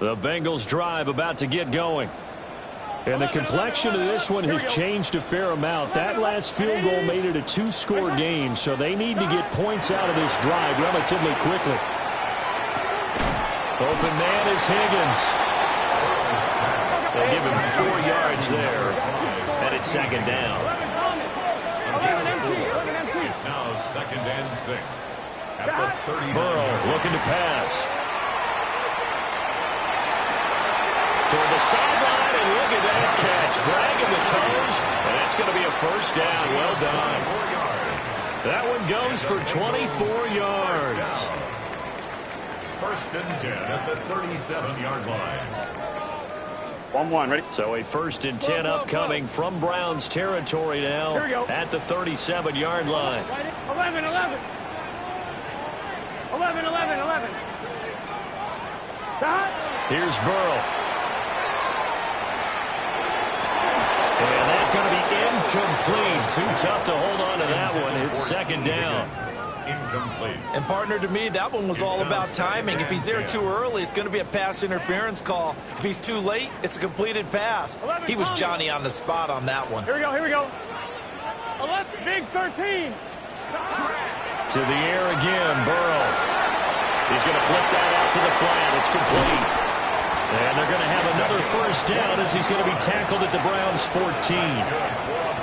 The Bengals drive about to get going.
And the complexion of this one has changed a fair amount. That last field goal made it a two-score game, so they need to get points out of this drive relatively quickly.
Open man is Higgins. They give him 4 yards there, and it's second down.
It's now 2nd and 6 at the 30.
Burrow looking to pass. Toward the sideline, and look at that catch. Dragging the toes, and that's going to be a first down. Well done. That one goes for 24 yards.
1st and 10 at the 37-yard line.
1-1, ready?
So a 1st and 10 upcoming from Browns territory now at the 37-yard line.
11, 11. 11, 11, 11. Stop.
Here's Burrow. And that's going to be incomplete. Too tough to hold on to that one. It's second down.
Incomplete.
And, partner, to me, that one was all about timing. If he's there too early, it's going to be a pass interference call. If he's too late, it's a completed pass. He was Johnny on the spot on that one.
Here we go, here we go. 11, big 13.
To the air again, Burrow. He's going to flip that out to the flat. It's complete. And they're going to have another first down as he's going to be tackled at the Browns' 14.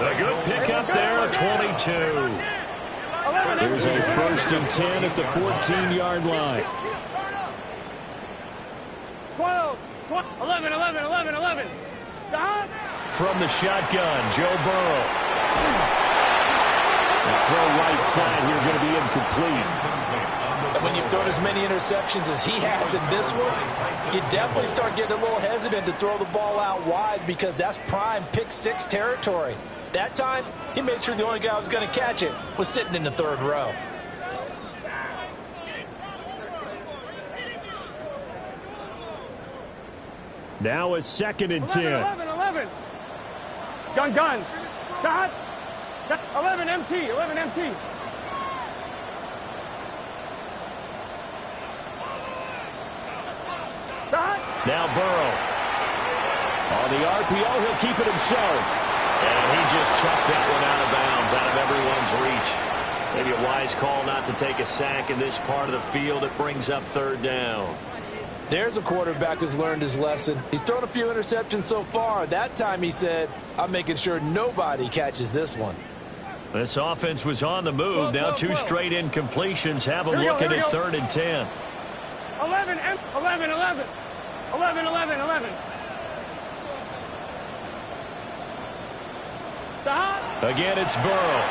A good pickup there, 22.
There's a 1st and 10 at the 14-yard line.
12, 11, 11, 11, 11. Stop.
From the shotgun, Joe Burrow.
The throw right side here going to be incomplete.
And when you've thrown as many interceptions as he has in this one, you definitely start getting a little hesitant to throw the ball out wide because that's prime pick 6 territory. That time, he made sure the only guy who was going to catch it was sitting in the 3rd row.
Now a 2nd and 10.
11, 11. Gun. Stop. 11 MT, 11 MT. Stop.
Now Burrow.
On the RPO, he'll keep it himself.
And he just chucked that one out of bounds, out of everyone's reach. Maybe a wise call not to take a sack in this part of the field. It brings up 3rd down.
There's a quarterback who's learned his lesson. He's thrown a few interceptions so far. That time he said, I'm making sure nobody catches this one.
This offense was on the move. Now 2 straight incompletions. Have a look at it, 3rd and 10.
11, 11, 11. 11, 11, 11. Stop.
Again, it's Burrow.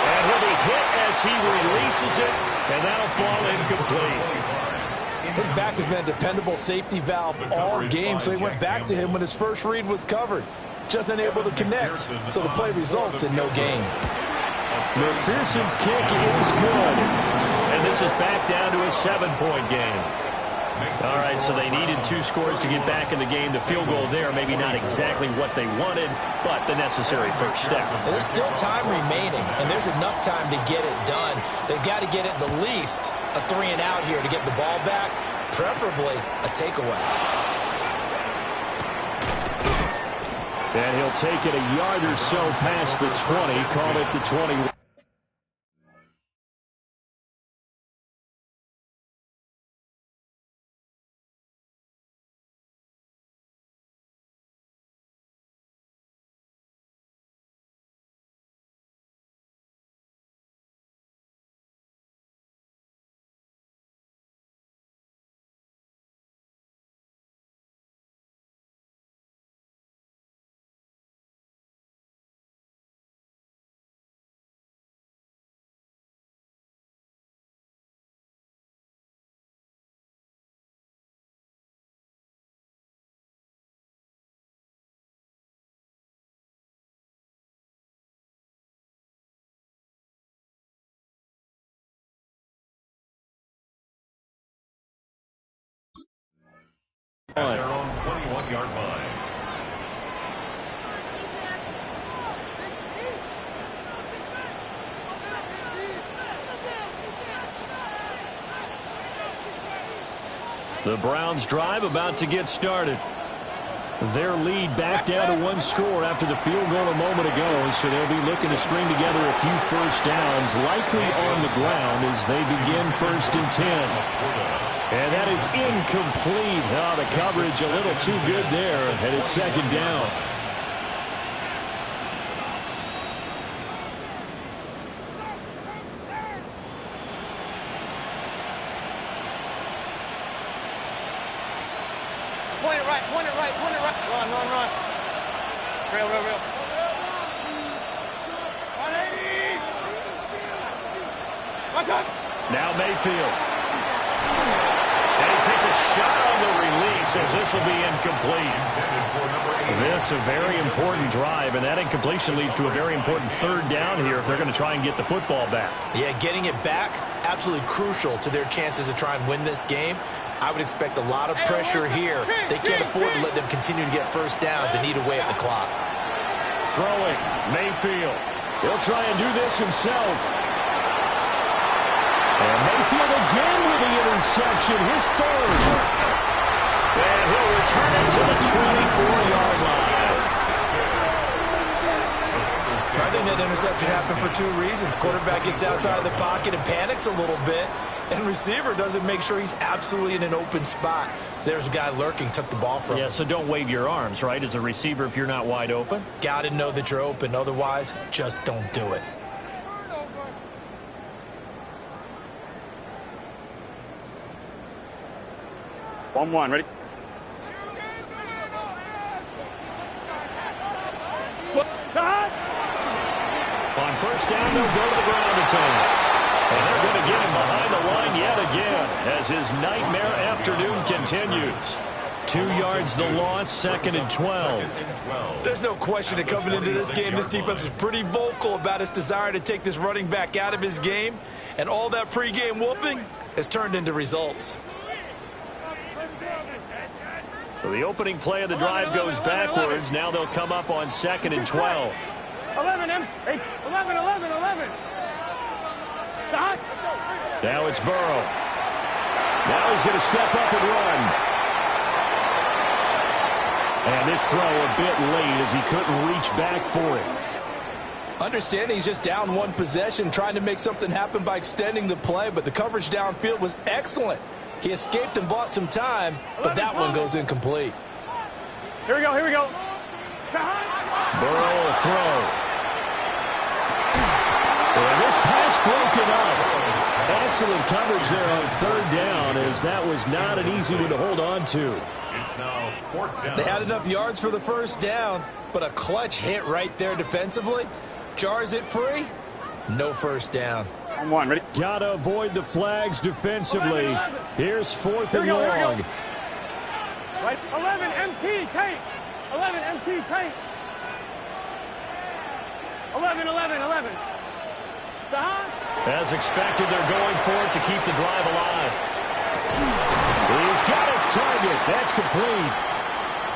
And he'll be hit as he releases it, and that'll fall incomplete.
His back has been a dependable safety valve all game, so he went back to him when his first read was covered. Just unable to connect, so the play results in no gain.
McPherson's kick is good.
And this is back down to a 7-point game. All right, so they needed 2 scores to get back in the game. The field goal there, maybe not exactly what they wanted, but the necessary first step.
There's still time remaining, and there's enough time to get it done. They've got to get at the least a 3-and-out here to get the ball back, preferably a takeaway.
And he'll take it a yard or so past the 20, call it the 21.
At their own 21-yard line.
The Browns drive about to get started. Their lead back down to one score after the field goal a moment ago, so they'll be looking to string together a few first downs, likely on the ground as they begin 1st and 10. And that is incomplete. Oh, the coverage a little too good there, and it's 2nd down.
Point it right, point it right, point it right. Run, run, run. Real, real, real. 180. One time.
Now Mayfield. And he takes a shot on the release as this will be incomplete. This a very important drive, and that incompletion leads to a very important 3rd down here if they're going to try and get the football back.
Yeah, getting it back, absolutely crucial to their chances to try and win this game. I would expect a lot of pressure here. They can't afford to let them continue to get first downs and eat away at the clock.
Throwing, Mayfield. He'll try and do this himself. And Mayfield again with the interception, his 3rd. And he'll return it to the 24-yard line.
I think that interception happened for 2 reasons. Quarterback gets outside the pocket and panics a little bit, and receiver doesn't make sure he's absolutely in an open spot. So there's a guy lurking, took the ball from him.
Yeah, so don't wave your arms, right, as a receiver if you're not wide open.
Got to know that you're open. Otherwise, just don't do it.
One, ready?
On 1st down, they'll go to the ground attack. And they're going to get him behind the line yet again as his nightmare afternoon continues. 2 yards the loss, 2nd and 12.
There's no question that coming into this game, this defense was pretty vocal about its desire to take this running back out of his game. And all that pregame wolfing has turned into results.
So the opening play of the drive goes backwards. Now they'll come up on 2nd and 12.
11, 11. Stop.
Now it's Burrow. Now he's going to step up and run. And this throw a bit late as he couldn't reach back for it.
Understanding he's just down 1 possession, trying to make something happen by extending the play, but the coverage downfield was excellent. He escaped and bought some time, but that one goes incomplete.
Here we go, here we go.
Burrow will throw. And this pass broken up. Excellent coverage there on 3rd down, as that was not an easy one to hold on to.
It's now 4th down.
They had enough yards for the 1st down, but a clutch hit right there defensively jars it free. No 1st down.
One, ready?
Gotta avoid the flags defensively. Here's 4th and long.
Right, 11 MT, tight. 11 MT, tight. 11.
As expected, they're going for it to keep the drive alive. He's got his target. That's complete.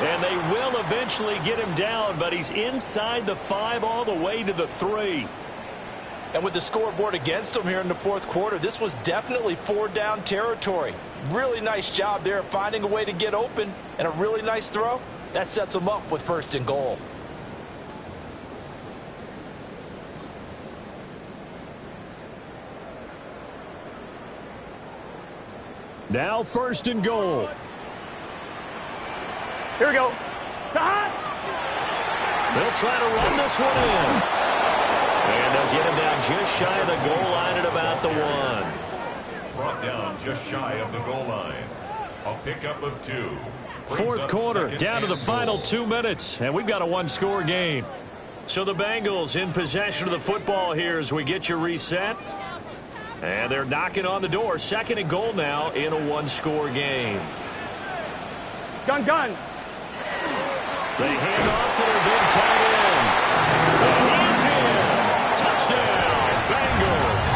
And they will eventually get him down, but he's inside the 5 all the way to the 3.
And with the scoreboard against him here in the 4th quarter, this was definitely 4-down territory. Really nice job there finding a way to get open, and a really nice throw. That sets him up with 1st and goal.
Now 1st and goal.
Here we go.
They'll try to run this one in. And they'll get him down just shy of the goal line at about the 1.
Brought down just shy of the goal line. A pickup of 2.
4th quarter, down to the final 2 minutes, and we've got a 1-score game. So the Bengals in possession of the football here as we get you reset. And they're knocking on the door. 2nd and goal now in a 1-score game.
Gun.
They hand off to their big tight end. And he's in. Touchdown, Bengals.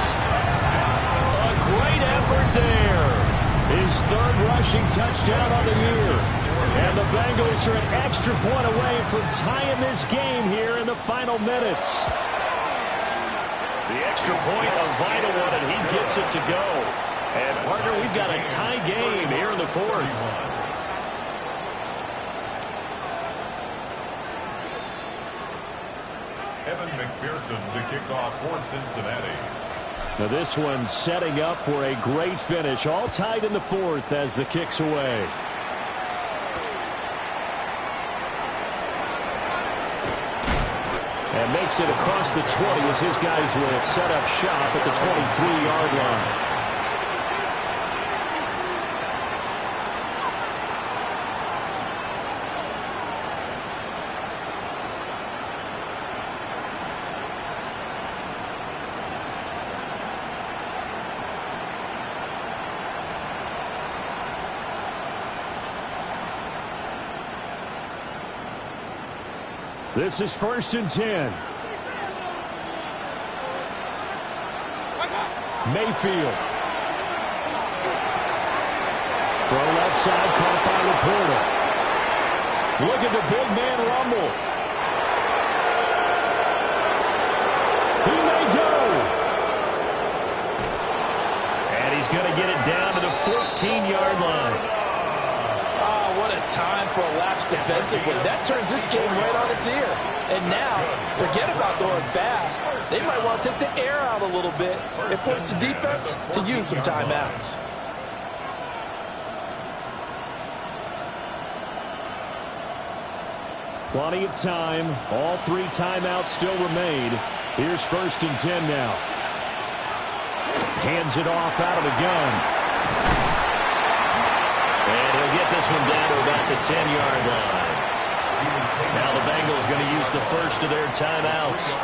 A great effort there.
His 3rd rushing touchdown on the year.
And the Bengals are an extra point away from tying this game here in the final minutes. The extra point, a vital one, and he gets it to go. And, partner, we've got a tie game here in the fourth.
Evan McPherson to kick off for Cincinnati.
Now this one setting up for a great finish. All tied in the fourth as the kick's away. And makes it across the 20 as his guys will set up shop at the 23-yard line. This is 1st and 10. Mayfield. Throw left side, caught by Laporta. Look at the big man rumble. He may go. And he's going to get it down to the 14-yard line.
What a time for a lapse defensively. That turns this game right on its ear. And now, forget about going fast. They might want to take the air out a little bit and force the defense to use some timeouts.
Plenty of time. All 3 timeouts still remain. Here's 1st and 10 now. Hands it off out of the gun.
And he'll get this one down to about the 10-yard line. Now the Bengals going to use the first of their timeouts,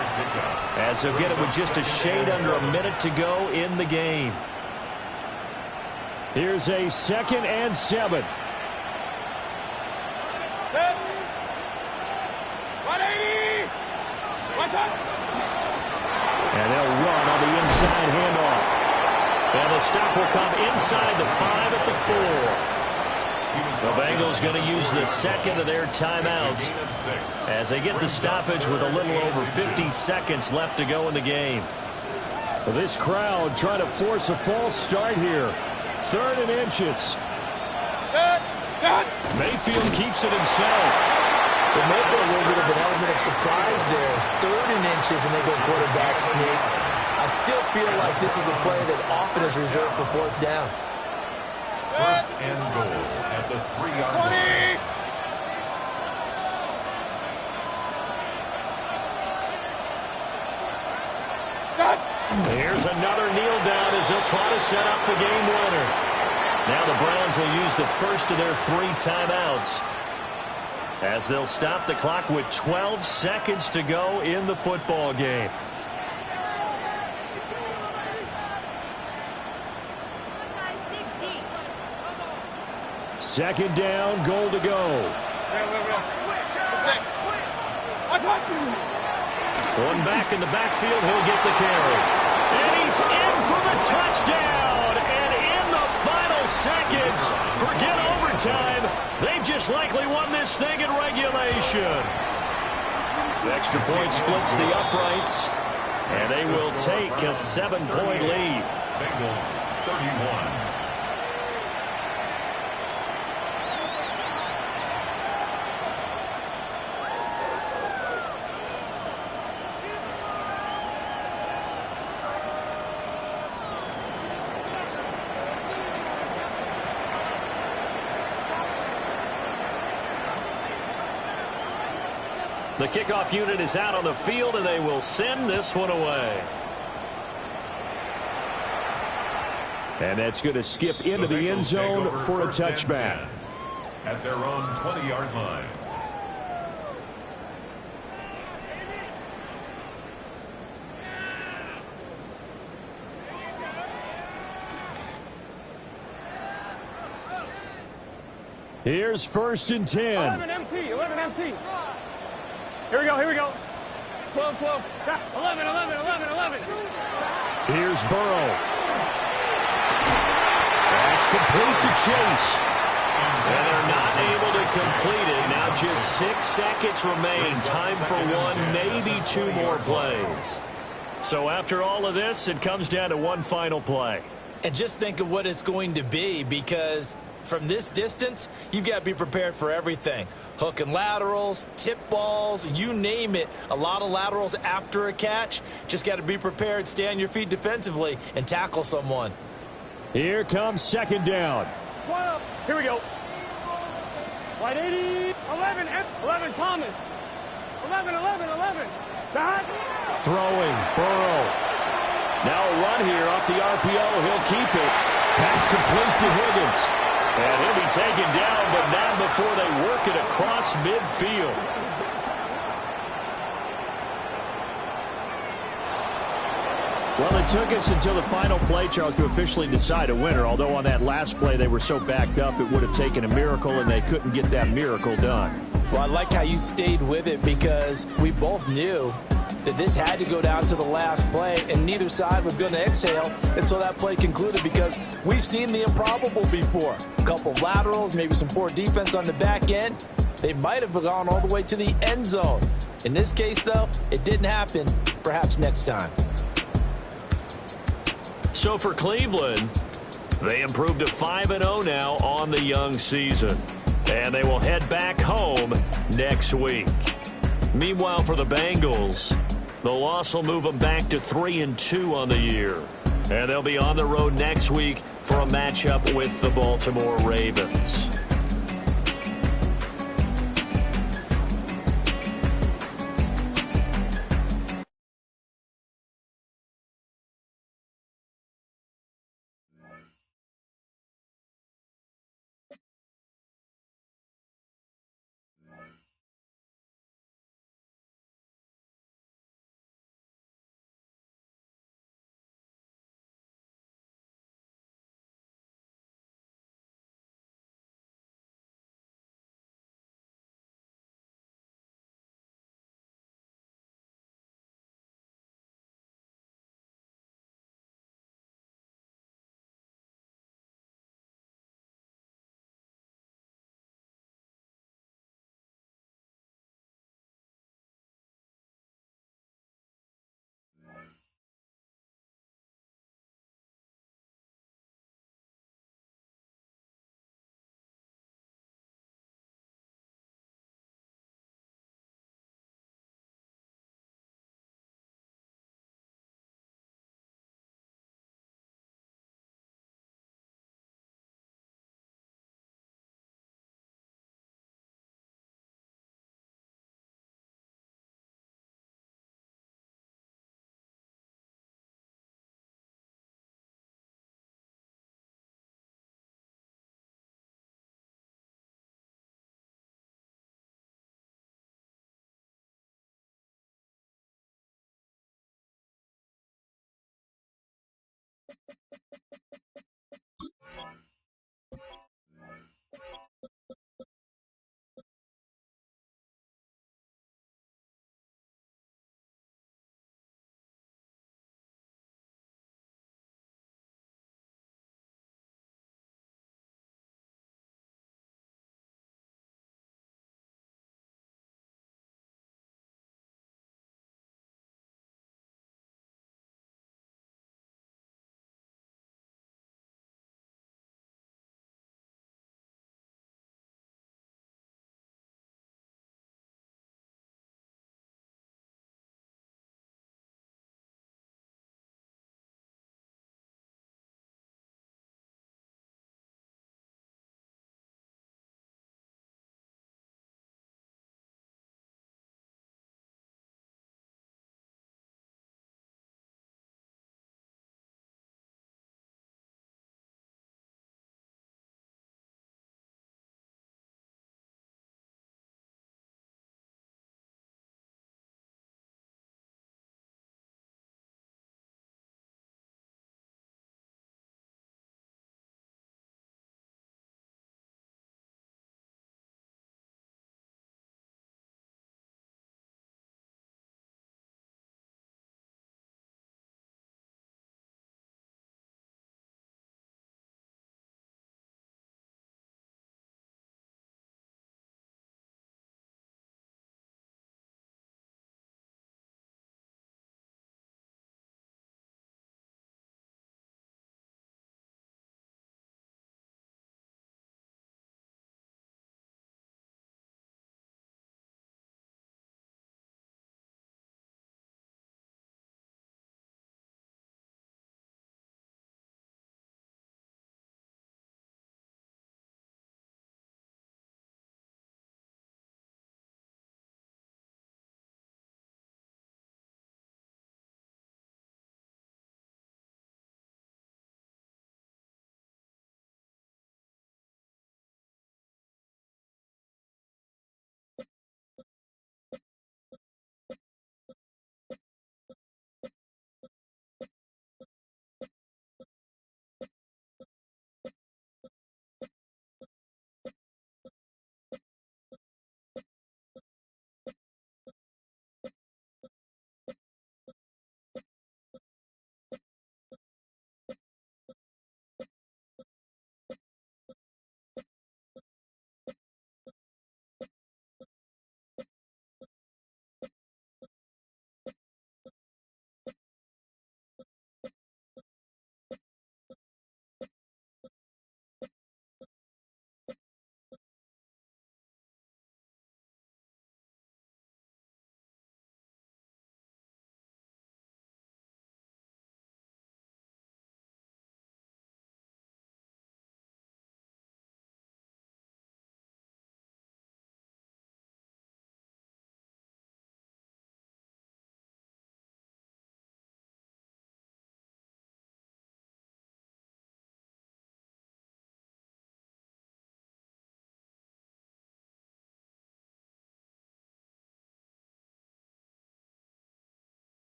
as they'll get it with just a shade under a minute to go in the game.
Here's a 2nd and 7.
180!
And they'll run on the inside handoff.
And the stop will come inside the 5 at the 4. The Bengals going to use the second of their timeouts as they get the stoppage with a little over 50 seconds left to go in the game.
Well, this crowd trying to force a false start here. 3rd and inches.
Mayfield keeps it himself.
There may be a little bit of an element of surprise there. 3rd and inches and they go quarterback sneak. I still feel like this is a play that often is reserved for 4th down.
1st and goal at the 3-yard line.
Here's another kneel down as they'll try to set up the game winner. Now the Browns will use the first of their 3 timeouts, as they'll stop the clock with 12 seconds to go in the football game.
Second down, goal to go.
One back in the backfield, he'll get the carry. And he's in for the touchdown. And in the final seconds, forget overtime, they just likely won this thing in regulation. The extra point splits the uprights, and they will take a 7-point lead.
Bengals 31.
The kickoff unit is out on the field, and they will send this one away.
And that's going to skip into the end zone for a touchback.
At their own 20-yard line.
Here's 1st and 10.
11 empty, 11 empty. Here we go, here we go. 12, 12. 11, 11, 11, 11.
Here's Burrow. That's complete to Chase.
And they're not able to complete it. Now just 6 seconds remain. Time for one, maybe 2 more plays. So after all of this, it comes down to one final play.
And just think of what it's going to be, because from this distance, you've got to be prepared for everything. Hook and laterals, tip balls, you name it. A lot of laterals after a catch. Just got to be prepared, stay on your feet defensively, and tackle someone.
Here comes second down.
12. Here we go. Wide 80. 11. 11 Thomas. 11. Back.
Throwing, Burrow. Now a run here off the RPO. He'll keep it. Pass complete to Higgins. And he'll be taken down, but not before they work it across midfield. Well, it took us until the final play, Charles, to officially decide a winner. Although on that last play they were so backed up, it would have taken a miracle, and they couldn't get that miracle done.
Well, I like how you stayed with it, because we both knew that this had to go down to the last play, and neither side was going to exhale until that play concluded, because we've seen the improbable before. A couple of laterals, maybe some poor defense on the back end. They might have gone all the way to the end zone. In this case, though, it didn't happen. Perhaps next time.
So for Cleveland, they improved to 5-0 now on the young season. And they will head back home next week. Meanwhile, for the Bengals, the loss will move them back to 3-2 on the year. And they'll be on the road next week for a matchup with the Baltimore Ravens.